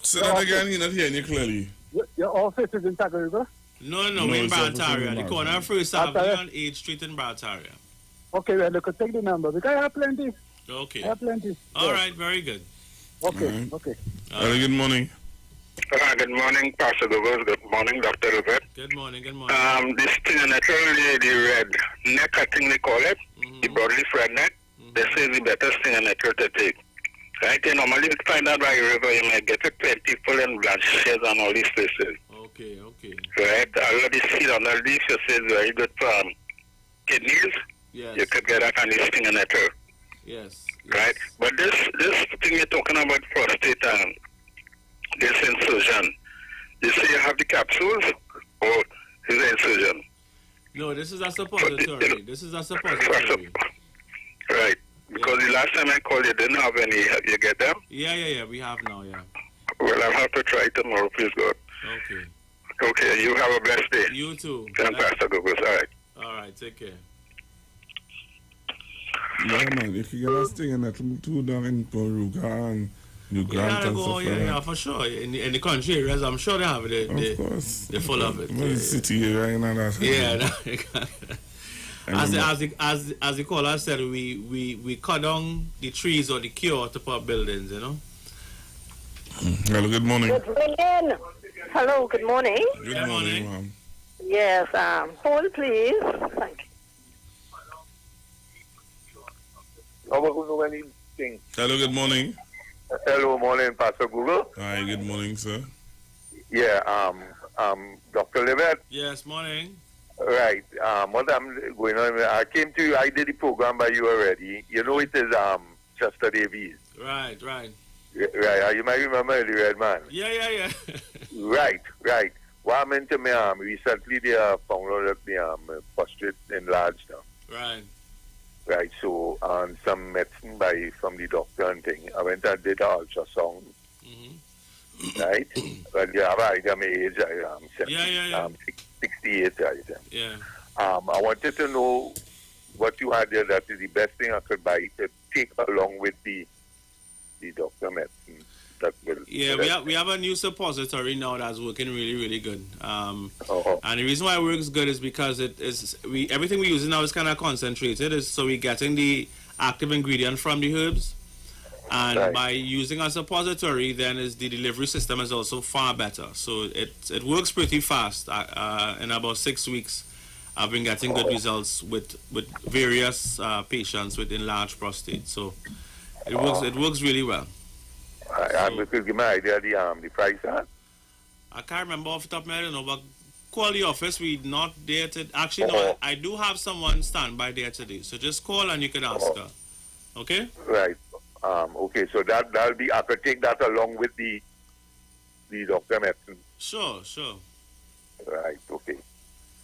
Say that again, you're not hearing you clearly. Your office is in Tagaruga? No, No, we're in it's office Barataria. in The Barataria. corner of First Barataria. Avenue on 8th Street in Barataria. Okay, well, you could take the number because I have plenty. Okay. I have plenty. All Yeah. right, very good. Okay, Alright. okay. Hello, good morning. Good morning, Pastor Google. Good morning, Dr. Livet. Good morning. This thing is naturally the red neck, I think they call it, the broadleaf red neck. They say the better thing in nature to take. Right? You normally find out by a river, you might get it plentiful and blanched on all these places. Okay. Right? All of the seed on the leaf, you say is very good for kidneys. Yes. You could get that on this thing in nature. Yes. Right? But this thing you're talking about prostate and this incision, you say you have the capsules or is the incision? No, this is a suppository. Right. Because the last time I called you didn't have any. Have you get them? Yeah. We have now, yeah. Well, I'll have to try tomorrow, please God. Okay. Okay, you have a blessed day. You too. And Pastor Google, all right. All right, take care. Yeah, man, if you get a stinging nettle too down in Peruga and New Grant and stuff like Yeah, that. for sure. In the country areas, I'm sure they have it. Of course. They're full of it. Well, the city area and all that. As the caller said, we cut down the trees or the cure to put buildings, you know. Hello, good morning. Good morning. Hello, good morning. Good morning, ma'am. Yes, hold please. Thank you. Know anything? Hello, good morning. Hello, morning, Pastor Google. Hi, good morning, sir. Yeah, Dr. Livet. Yes, morning. Right. What I'm going on, I came to you, I did the program by you already. You know it is Chester Davies. Right. Right. You might remember the red man. Yeah. Right. what happened to me, recently they found out that the prostate enlarged now. Right. Right, so on some medicine from the doctor and thing, I went and did an ultrasound. Right? Well, you have an idea of my age. I'm 68, right? Yeah. I wanted to know what you had there that is the best thing I could buy to take along with the doctor medicine. That will, we have a new suppository now that's working really, really good. And the reason why it works good is because everything we're using now is kind of concentrated. So we're getting the active ingredient from the herbs. And by using a suppository, then the delivery system is also far better. So it works pretty fast. In about 6 weeks, I've been getting good results with various patients with enlarged prostate. So it works really well. You could give me an idea of the price, huh? I can't remember off the top of my head, but call the office. We're not there to... Actually, no, I do have someone stand by there today. So just call and you can ask her. Okay? Right. Okay, so that'll be... I could take that along with the doctor medicine. Sure. Right, okay.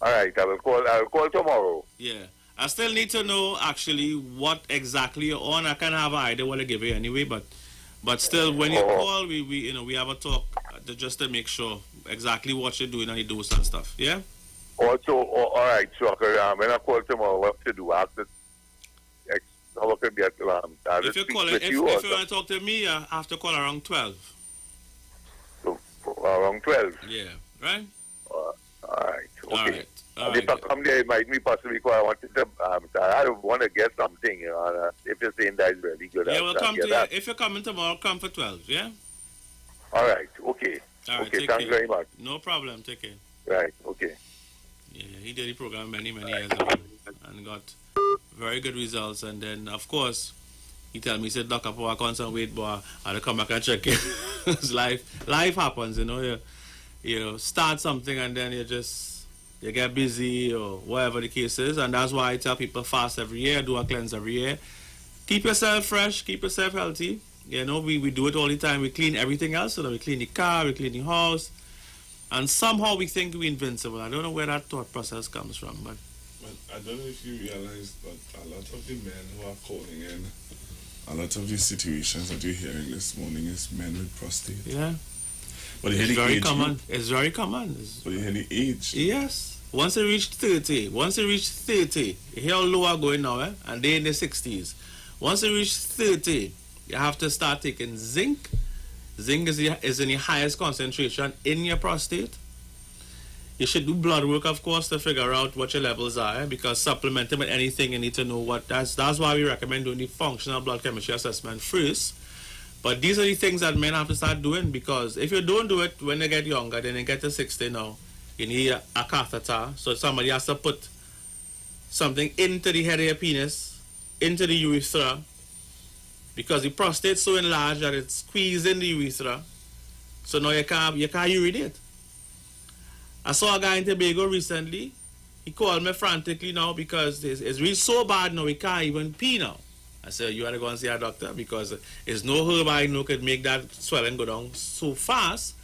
All right, I'll call tomorrow. Yeah. I still need to know, actually, what exactly you're on. I can't have an idea what I give you anyway, but still, when you call, we have a talk just to make sure exactly what you're doing and the dose and stuff. Yeah. Also, all right. So when I call tomorrow, what to do? I have to. How I can get? If you want to talk to me, I have to call around 12. So around 12. Yeah. Right. All right. Okay. All right. If I come there, it might be possibly because I wanted to. I want to get something. If you're saying that is really good. Yeah, we'll come to you. If you're coming tomorrow, come for 12. Yeah. All right. Okay. All right. Okay. Thanks very much. No problem. Take care. Right. Okay. Yeah, he did the program many years ago and got very good results. And then, of course, he tell me, he said, Doc, I can't wait, boy. I'll come back and check it. It's life happens, you start something and then you get busy or whatever the case is. And that's why I tell people fast every year, do a cleanse every year. Keep yourself fresh, keep yourself healthy. We do it all the time. We clean everything else. So we clean the car, we clean the house. And somehow we think we're invincible. I don't know where that thought process comes from. But I don't know if you realize that a lot of the men who are calling in, a lot of the situations that you're hearing this morning is men with prostate. Yeah. But it's very common. It's very common. But you hear the age. Yes. Once they reach 30, you hear how low are going now, and they're in the 60s. Once they reach 30, you have to start taking zinc. Zinc is in the highest concentration in your prostate. You should do blood work, of course, to figure out what your levels are, because supplementing with anything, you need to know what that's why we recommend doing the functional blood chemistry assessment first. But these are the things that men have to start doing, because if you don't do it when they get younger, then they get to 60 now, you need a catheter. So somebody has to put something into the head of your penis, into the urethra, because the prostate's so enlarged that it's squeezing the urethra. So now you can't urinate. I saw a guy in Tobago recently. He called me frantically now because it's really so bad now he can't even pee now. I said, you want to go and see a doctor, because there's no herb I know could make that swelling go down so fast.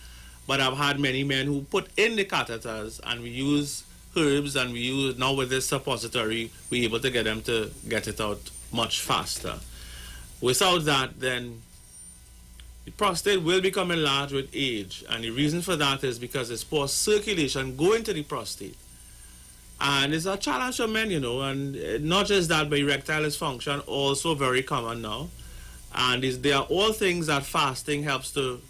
But I've had many men who put in the catheters, and we use herbs, and we use, now with this suppository, we're able to get them to get it out much faster. Without that, then the prostate will become enlarged with age, and the reason for that is because there's poor circulation going to the prostate. And it's a challenge for men, and not just that, but erectile dysfunction also very common now. And they are all things that fasting helps to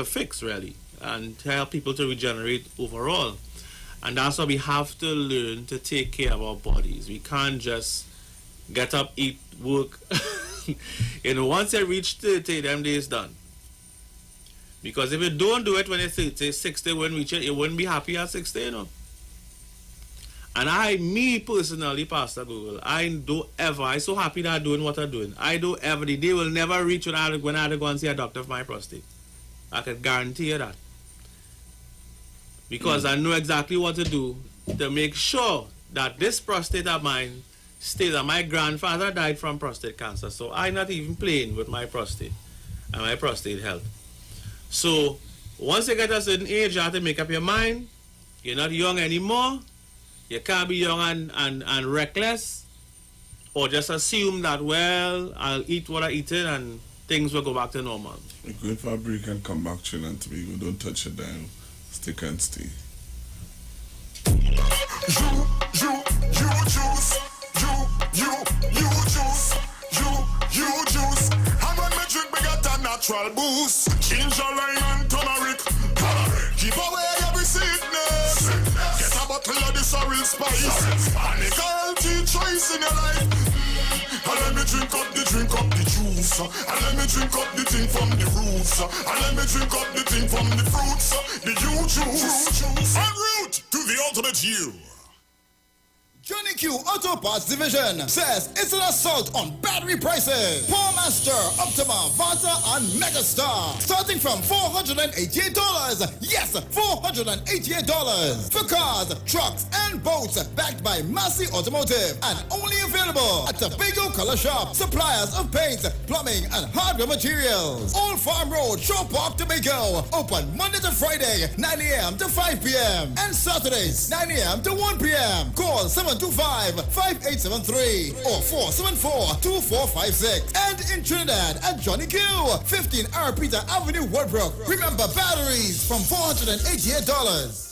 fix, really, and to help people to regenerate overall. And that's why we have to learn to take care of our bodies. We can't just get up, eat, work. Once you reach 30, them days done. Because if you don't do it when you're 30, 60, when you reach it, you wouldn't be happy at 60, And me personally, Pastor Google, I'm so happy that I'm doing what I'm doing. The day will never reach when I have to go and see a doctor for my prostate. I can guarantee you that. Because I know exactly what to do to make sure that this prostate of mine stays. And my grandfather died from prostate cancer, so I'm not even playing with my prostate and my prostate health. So once you get a certain age, you have to make up your mind You're not young anymore. You can't be young and reckless, or just assume that, well, I'll eat what I eaten and things will go back to normal. We're going for a break and come back, Trinidad and Tobago. Don't touch it down. Stick and stay. You choose. You choose. I'm on my drink, we got a natural boost. Ginger, lime, and turmeric. Give away every sickness. Get a bottle of this real spice. And make a healthy choice in your life. And let me drink up the juice. And let me drink up the thing from the roots. And let me drink up the thing from the fruits. The you choose. En route to the ultimate you. Johnny Q Auto Parts Division says it's an assault on battery prices. Power Master, Optima, Vata, and Megastar. Starting from $488. Yes, $488. For cars, trucks, and boats. Backed by Massey Automotive. And only available at Tobago Color Shop. Suppliers of paint, plumbing, and hardware materials. Old Farm Road, Shore Park, Tobago. Open Monday to Friday, 9 a.m. to 5 p.m. And Saturdays, 9 a.m. to 1 p.m. Call 725-5873 or 474-2456. And in Trinidad at Johnny Q, 15 R. Peter Avenue, Woodbrook. Remember, batteries from $488.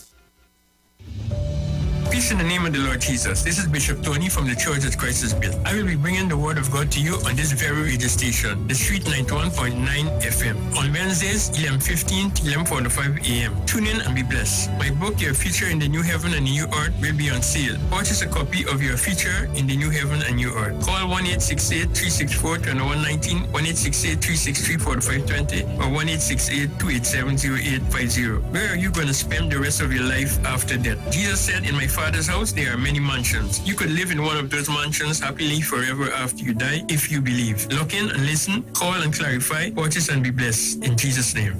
Peace in the name of the Lord Jesus. This is Bishop Tony from the Church of Christ is Built. I will be bringing the word of God to you on this very radio station, the Street 91.9 FM. On Wednesdays, 11:15 to 11:45 a.m. Tune in and be blessed. My book, Your Future in the New Heaven and New Earth, will be on sale. Purchase a copy of Your Future in the New Heaven and New Earth. Call 1-868-364-2119, 1-868-363-4520, or 1-868-287-0850. Where are you going to spend the rest of your life after death? Jesus said, in my Father's house, there are many mansions. You could live in one of those mansions happily forever after you die if you believe. Look in and listen, call and clarify, purchase and be blessed. In Jesus' name.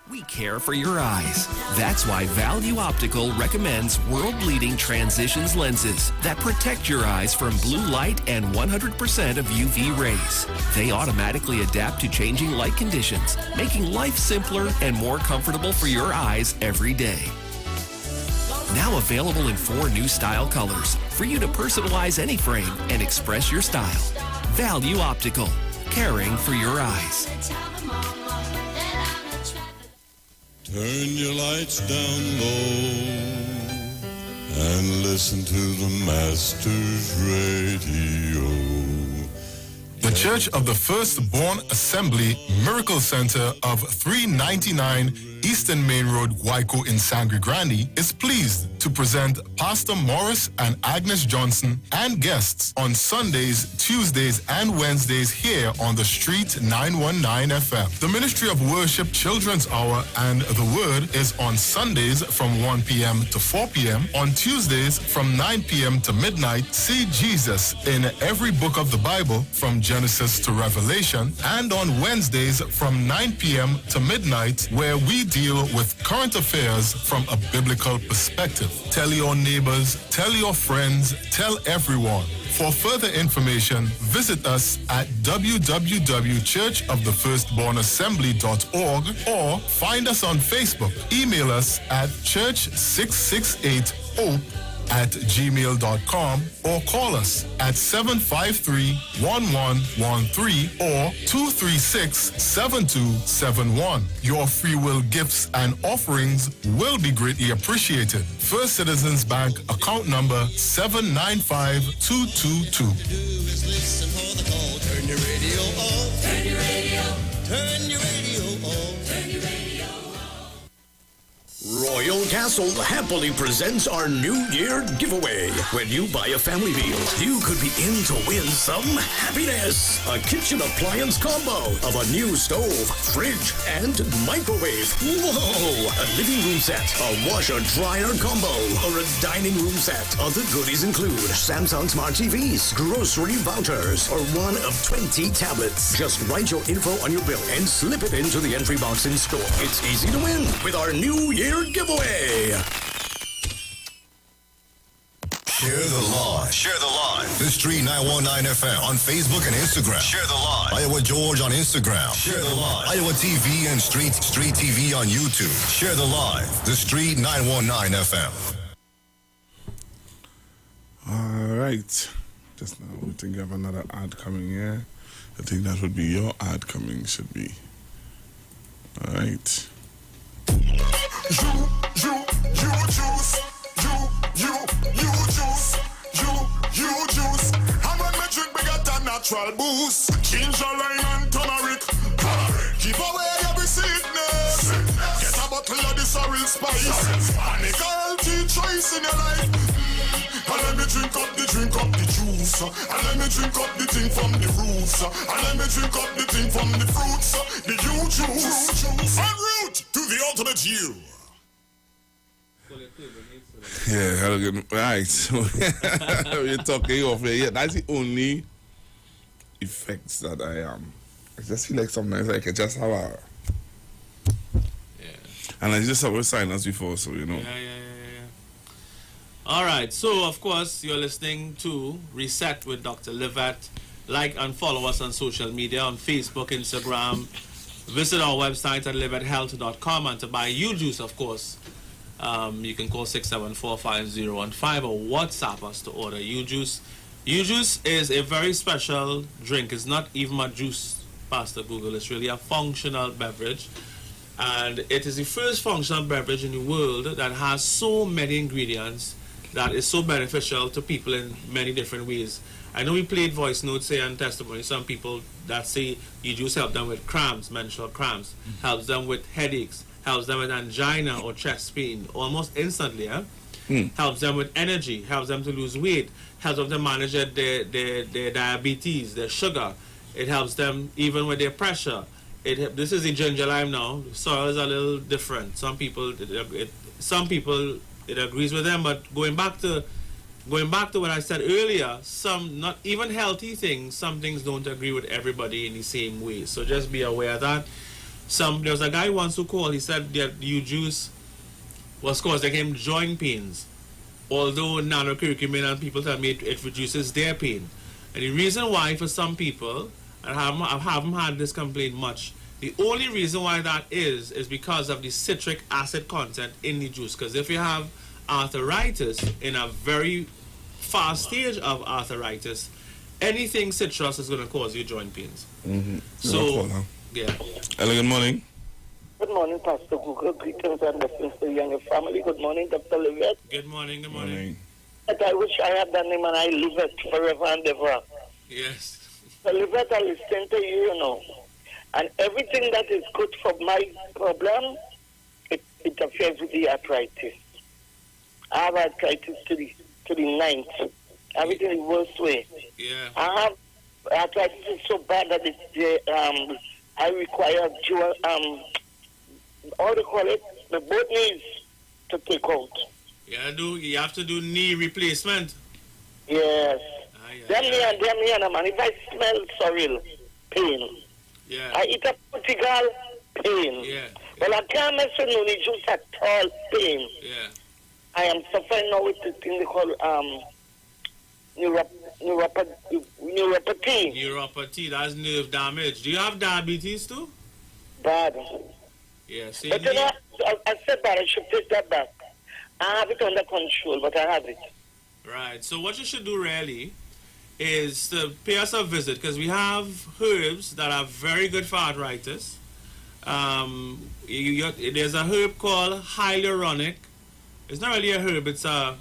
We care for your eyes. That's why Value Optical recommends world-leading transitions lenses that protect your eyes from blue light and 100% of UV rays. They automatically adapt to changing light conditions, making life simpler and more comfortable for your eyes every day. Now available in 4 new style colors for you to personalize any frame and express your style. Value Optical, caring for your eyes. Turn your lights down low and listen to the Master's Radio. The Church of the Firstborn Assembly Miracle Center of 399 Eastern Main Road, Guayco in Sangre Grande is pleased to present Pastor Morris and Agnes Johnson and guests on Sundays, Tuesdays, and Wednesdays here on the Street 919 FM. The Ministry of Worship Children's Hour and the Word is on Sundays from 1 p.m. to 4 p.m. On Tuesdays from 9 p.m. to midnight, see Jesus in every book of the Bible from Genesis to Revelation. And on Wednesdays from 9 p.m. to midnight, where we deal with current affairs from a biblical perspective. Tell your neighbors, tell your friends, tell everyone. For further information, visit us at www.churchofthefirstbornassembly.org or find us on Facebook. Email us at church668hope@gmail.com or call us at 753-1113 or 236-7271. Your free will gifts and offerings will be greatly appreciated. First Citizens Bank account number 795222. Turn your radio off. Turn your radio. Turn your radio off. Turn your radio off. Royal Castle happily presents our New Year giveaway. When you buy a family meal, you could be in to win some happiness. A kitchen appliance combo of a new stove, fridge, and microwave. Whoa! A living room set, a washer-dryer combo, or a dining room set. Other goodies include Samsung Smart TVs, grocery vouchers, or one of 20 tablets. Just write your info on your bill and slip it into the entry box in store. It's easy to win with our New Year giveaway. Share the live. Share the live. The Street 919 FM on Facebook and Instagram. Share the live. Iowa George on Instagram. Share the live. Iowa TV and Street TV on YouTube. Share the live. The Street 919 FM. All right. Just now, we think we have another ad coming here. I think that would be your ad coming, should be. All right. You juice. You juice. And when me drink, me get a natural boost. Ginger, lime, and turmeric. Give away every sickness. Get a bottle of this real spice. And make a healthy choice in your life. And let me drink up the juice. And let me drink up the thing from the roots. And let me drink up the thing from the fruits. The you juice. En route to the ultimate you. Yeah, hello, good. Right. We're talking off here. Yeah, that's the only effects that I just feel like sometimes I can just have a. Yeah. And I just have a sinus before, so you know. Yeah. All right, so of course you're listening to Reset with Dr. Livet. Like and follow us on social media on Facebook, Instagram. Visit our website at livethealth.com, and to buy U-Juice, of course, you can call 674-5015 or WhatsApp us to order U-Juice. U-Juice is a very special drink. It's not even a juice, Pastor Google. It's really a functional beverage. And it is the first functional beverage in the world that has so many ingredients that is so beneficial to people in many different ways. I know we played voice notes here and testimony. Some people that say U-Juice help them with cramps, menstrual cramps, helps them with headaches, helps them with angina or chest pain almost instantly. Helps them with energy, helps them to lose weight, helps them to manage their diabetes, their sugar. It helps them even with their pressure. This is the ginger lime now. The soil is a little different. Some people it agrees with them, but going back to what I said earlier, some not even healthy things, some things don't agree with everybody in the same way. So just be aware of that. There was a guy once who called, he said that U-Juice was causing him joint pains, although nanocurcumin and people tell me it reduces their pain. And the reason why for some people, I haven't had this complaint much, the only reason why that is because of the citric acid content in the juice. Because if you have arthritis, in a very fast stage of arthritis, anything citrus is going to cause you joint pains. So, yeah. Hello, good morning. Good morning, Pastor Google. Greetings and blessings to you and your family. Good morning, Dr. Livet. Good morning. But I wish I had that name and I live it forever and ever. Yes. So Livet, I listen to you, you know. And everything that is good for my problem, it affects with the arthritis. I have arthritis to the ninth. Everything the worst way. Yeah. I have arthritis is so bad that I require dual what do you call it? The both knees to take out. Yeah, you have to do knee replacement. Yes. Them here, man. If I smell sorrel, pain. Yeah. I eat a Portugal, pain. Yeah. Well, I can't mention no juice at all, pain. Yeah. I am suffering now with the thing they call neuropathy. Neuropathy, that's nerve damage. Do you have diabetes too? Bad. Yeah, see. But you know, I said that I should take that back. I have it under control, but I have it. Right. So what you should do really is to pay us a visit, because we have herbs that are very good for arthritis. There's a herb called hyaluronic. It's not really a herb, it's an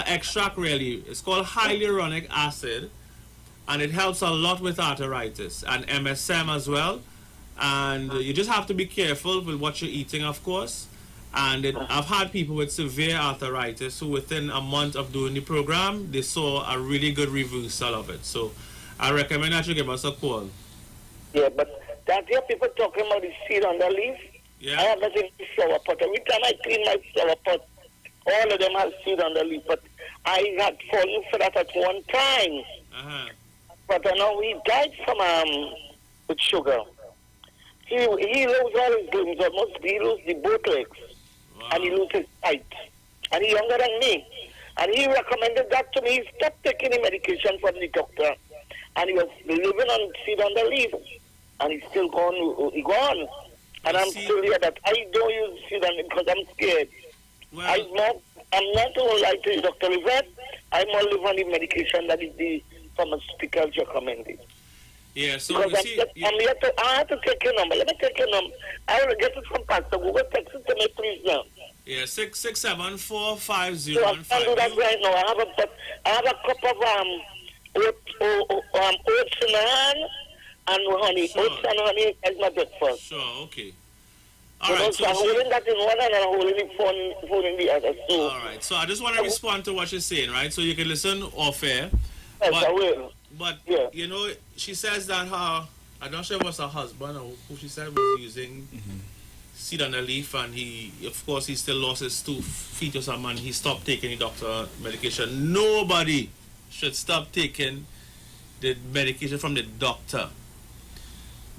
extract really. It's called hyaluronic acid, and it helps a lot with arthritis and MSM as well. And you just have to be careful with what you're eating, of course. And I've had people with severe arthritis who within a month of doing the program, they saw a really good reversal of it. So I recommend that you give us a call. Yeah, but that hear people talking about the seed on the leaf. Yeah. I have that in the flower pot. Every time I clean my flower pot, all of them have seed on the leaf. But I had fallen for that at one time. But I know he died from with sugar. He loses all his limbs, almost he loses the both legs. Wow. And he loses his sight. And he's younger than me. And he recommended that to me. He stopped taking the medication from the doctor. And he was living on seed on the leaf. And he's still gone. And I'm still here that I don't use seed on it because I'm scared. Well, I'm not going to lie to you, Dr. Livet. I'm more live on the medication that is the pharmaceuticals recommended. Yeah, so because you see, I have to take your number. Let me take your number. I will get it from Pastor Google. Text it to me, please, now. Yeah, 667-450-15. So I can do that right now. I have a cup of oats in my hand and honey. Sure. Oats and honey as my breakfast. Sure, okay. All right, so I'm holding that in one hand and I'm holding the phone in the other. So, all right, so I just want to respond to what you're saying, right? So you can listen off air. Yes, I will. But, yeah. you know, she says that her, I'm not sure it was her husband or who she said was using seed on the leaf, and he, of course, he still lost his 2 feet or something, and he stopped taking the doctor medication. Nobody should stop taking the medication from the doctor.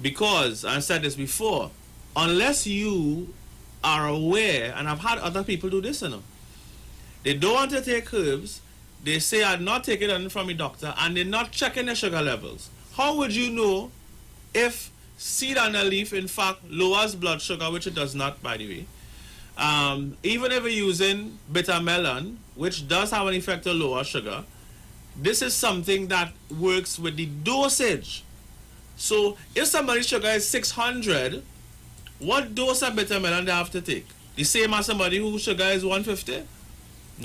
Because, I said this before, unless you are aware, and I've had other people do this, you know, they don't want to take herbs, they say I'm not taking it from the doctor, and they're not checking their sugar levels. How would you know if seed on the leaf, in fact, lowers blood sugar, which it does not, by the way? Even if you're using bitter melon, which does have an effect to lower sugar, this is something that works with the dosage. So if somebody's sugar is 600, what dose of bitter melon they have to take? The same as somebody whose sugar is 150?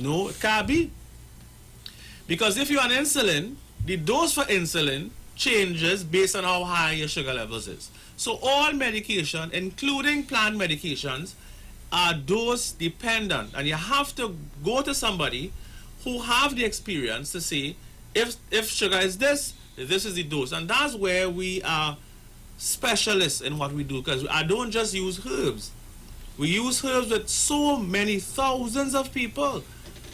No, it can't be. Because if you're on insulin, the dose for insulin changes based on how high your sugar levels is. So all medication, including plant medications, are dose dependent. And you have to go to somebody who have the experience to say, if sugar is this is the dose. And that's where we are specialists in what we do, because I don't just use herbs. We use herbs with so many thousands of people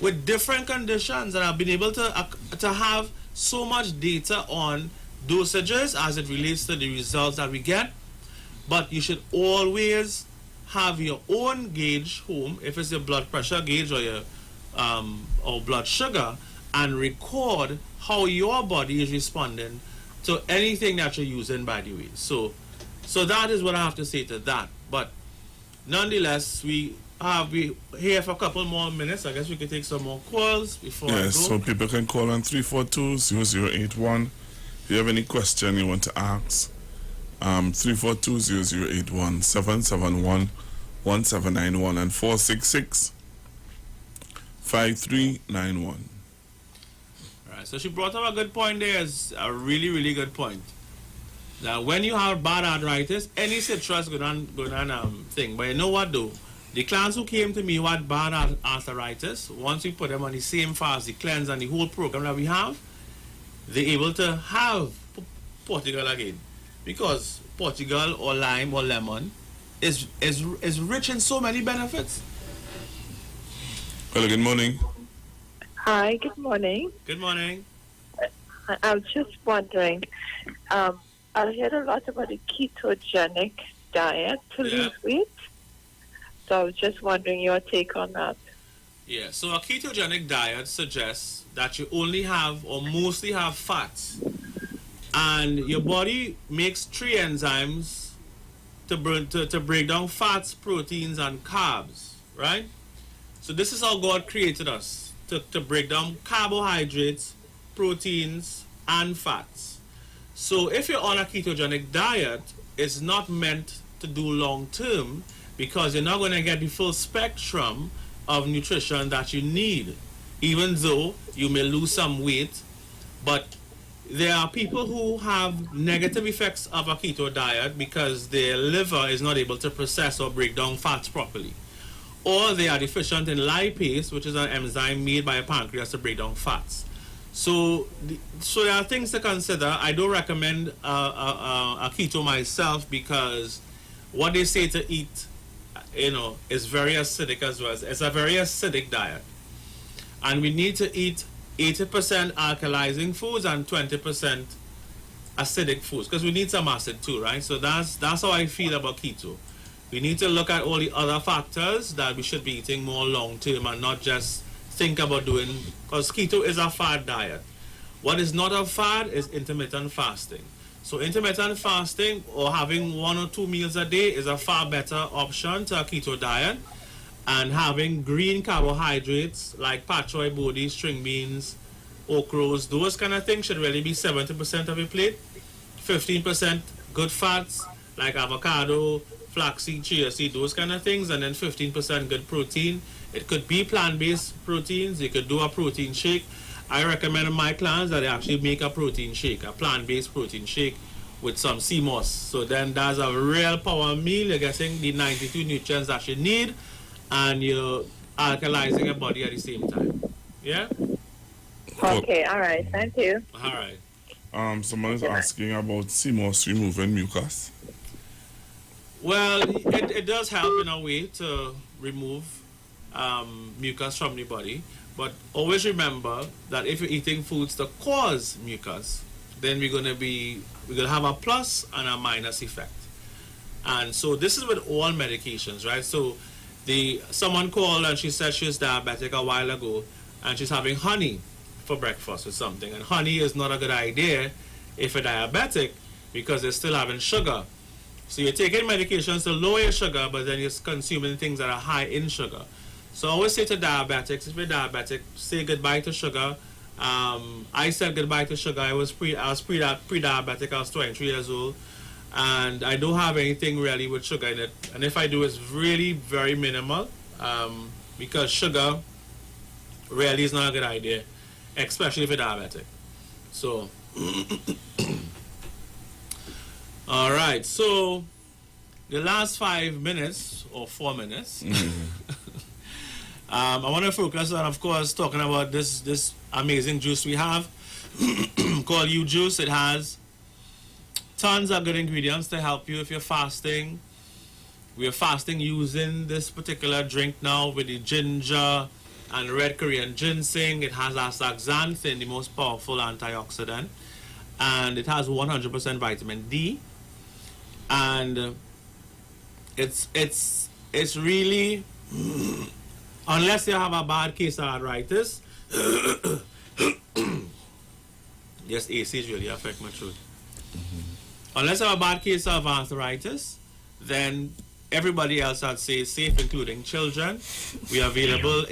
with different conditions, and I've been able to have so much data on dosages as it relates to the results that we get. But you should always have your own gauge home, if it's your blood pressure gauge or your or blood sugar, and record how your body is responding to anything that you're using, by the way. So that is what I have to say to that. But nonetheless, we here for a couple more minutes. I guess we can take some more calls before I go. Yes, so people can call on 342-0081. If you have any question you want to ask, 342-0081, 771-1791, and 466-5391. Alright, so she brought up a good point there. It's a really, really good point. Now, when you have bad arthritis, any citrus go down thing. But you know what though? The clients who came to me who had bad arthritis, once we put them on the same fast, the cleanse and the whole program that we have, they're able to have Portugal again. Because Portugal or lime or lemon is rich in so many benefits. Hello, good morning. Hi, good morning. Good morning. I was just wondering, I heard a lot about the ketogenic diet to lose weight. So I was just wondering your take on that. Yeah, so a ketogenic diet suggests that you only have or mostly have fats. And your body makes 3 enzymes to break down fats, proteins, and carbs, right? So this is how God created us, to break down carbohydrates, proteins, and fats. So if you're on a ketogenic diet, it's not meant to do long term, because you're not going to get the full spectrum of nutrition that you need, even though you may lose some weight. But there are people who have negative effects of a keto diet because their liver is not able to process or break down fats properly, or they are deficient in lipase, which is an enzyme made by a pancreas to break down fats. So there are things to consider. I don't recommend a keto myself, because what they say to eat, is very acidic as well. It's a very acidic diet, and we need to eat 80% alkalizing foods and 20% acidic foods, because we need some acid too, right? So that's how I feel about keto. We need to look at all the other factors that we should be eating more long term, and not just think about doing, because keto is a fad diet. What is not a fad is intermittent fasting. So intermittent fasting or having 1 or 2 meals a day is a far better option to a keto diet. And having green carbohydrates like pachoy, bodi, string beans, okras, those kind of things should really be 70% of your plate. 15% good fats like avocado, flaxseed, chia seed, those kind of things, and then 15% good protein. It could be plant-based proteins. You could do a protein shake. I recommend in my clients that they actually make a protein shake, a plant-based protein shake with some sea moss. So then that's a real power meal. You're getting the 92 nutrients that you need, and you're alkalizing your body at the same time. Yeah? Okay, all right. Thank you. All right. Someone is asking about sea moss removing mucus. Well, it does help in a way to remove mucus from the body. But always remember that if you're eating foods that cause mucus, then we're gonna have a plus and a minus effect. And so this is with all medications, right? So someone called and she said she was diabetic a while ago, and she's having honey for breakfast or something. And honey is not a good idea if you're diabetic, because they're still having sugar. So you're taking medications to lower your sugar, but then you're consuming things that are high in sugar. So I always say to diabetics, if you're diabetic, say goodbye to sugar. I said goodbye to sugar. I was pre-diabetic. I was 23 years old, and I don't have anything really with sugar in it. And if I do, it's really very minimal, because sugar really is not a good idea, especially if you're diabetic. So, all right. So the last 5 minutes or 4 minutes. I want to focus on, of course, talking about this amazing juice we have called U Juice. It has tons of good ingredients to help you if you're fasting. We are fasting using this particular drink now with the ginger and red Korean ginseng. It has astaxanthin, the most powerful antioxidant, and it has 100% vitamin D. And it's really unless you have a bad case of arthritis. Yes, ACs really affect my throat. Unless you have a bad case of arthritis, then everybody else I'd say is safe, including children. We are available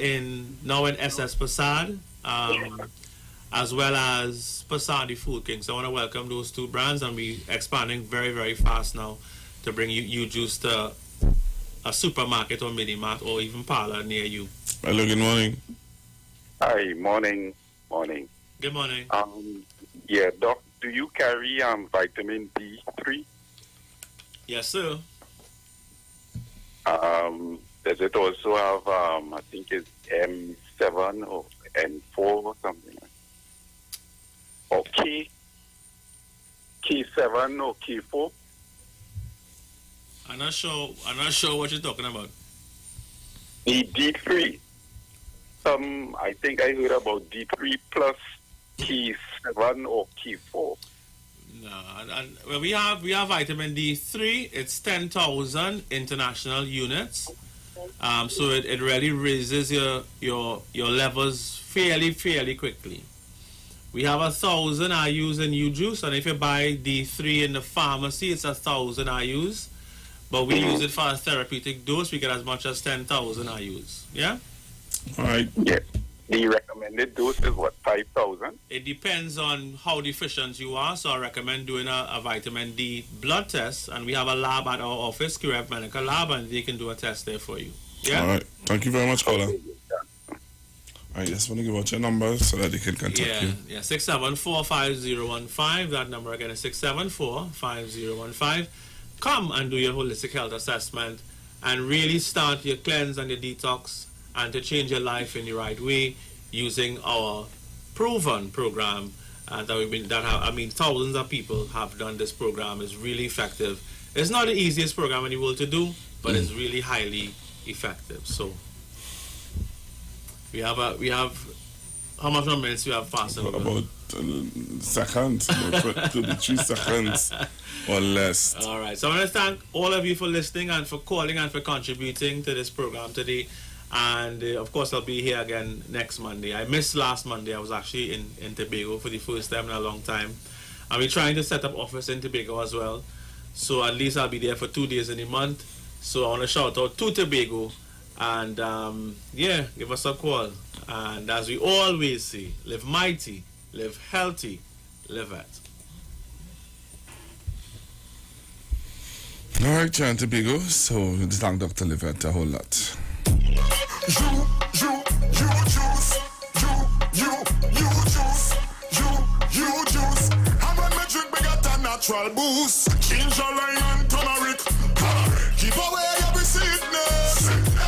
now in SS Passad, as well as Passad the Food King. So I want to welcome those two brands, and we're expanding very, very fast now to bring you juice to a supermarket or mini mart or even parlor near you. Hello, good morning. Hi, morning. Good morning. Yeah, Doc, do you carry vitamin D3? Yes, sir. Does it also have, I think it's M7 or N4 or something? Or K7 or K4? I'm not sure what you're talking about. The D3. I think I heard about D3 plus K7 or K4. No, we have vitamin D3. It's 10,000 international units. So it really raises your levels fairly quickly. We have 1,000 IUs in U Juice, and if you buy D3 in the pharmacy, it's 1,000 IUs. But we use it for a therapeutic dose. We get as much as 10,000 IUs. Yeah? All right. Yeah. The recommended dose is what, 5,000? It depends on how deficient you are. So I recommend doing a vitamin D blood test. And we have a lab at our office, QRF Medical Lab, and they can do a test there for you. Yeah? All right. Thank you very much, caller. All right, just want to give out your number so that they can contact you. Yeah, 674-5015. That number again is 674-5015. Come and do your holistic health assessment and really start your cleanse and your detox, and to change your life in the right way using our proven program thousands of people have done this program. It's really effective. It's not the easiest program in the world to do, but it's really highly effective. So we have how much more minutes we have passed? About seconds, about 23 seconds or less. All right. So I want to thank all of you for listening and for calling and for contributing to this program today. And of course, I'll be here again next Monday. I missed last Monday. I was actually in Tobago for the first time in a long time. And we're trying to set up office in Tobago as well. So at least I'll be there for 2 days in a month. So I want to shout out to Tobago. And yeah, give us a call. And as we always say, live mighty, live healthy, live it. All right, John Tobago. So we thank Dr. Livet a whole lot. You juice. And when me drink, me get a natural boost.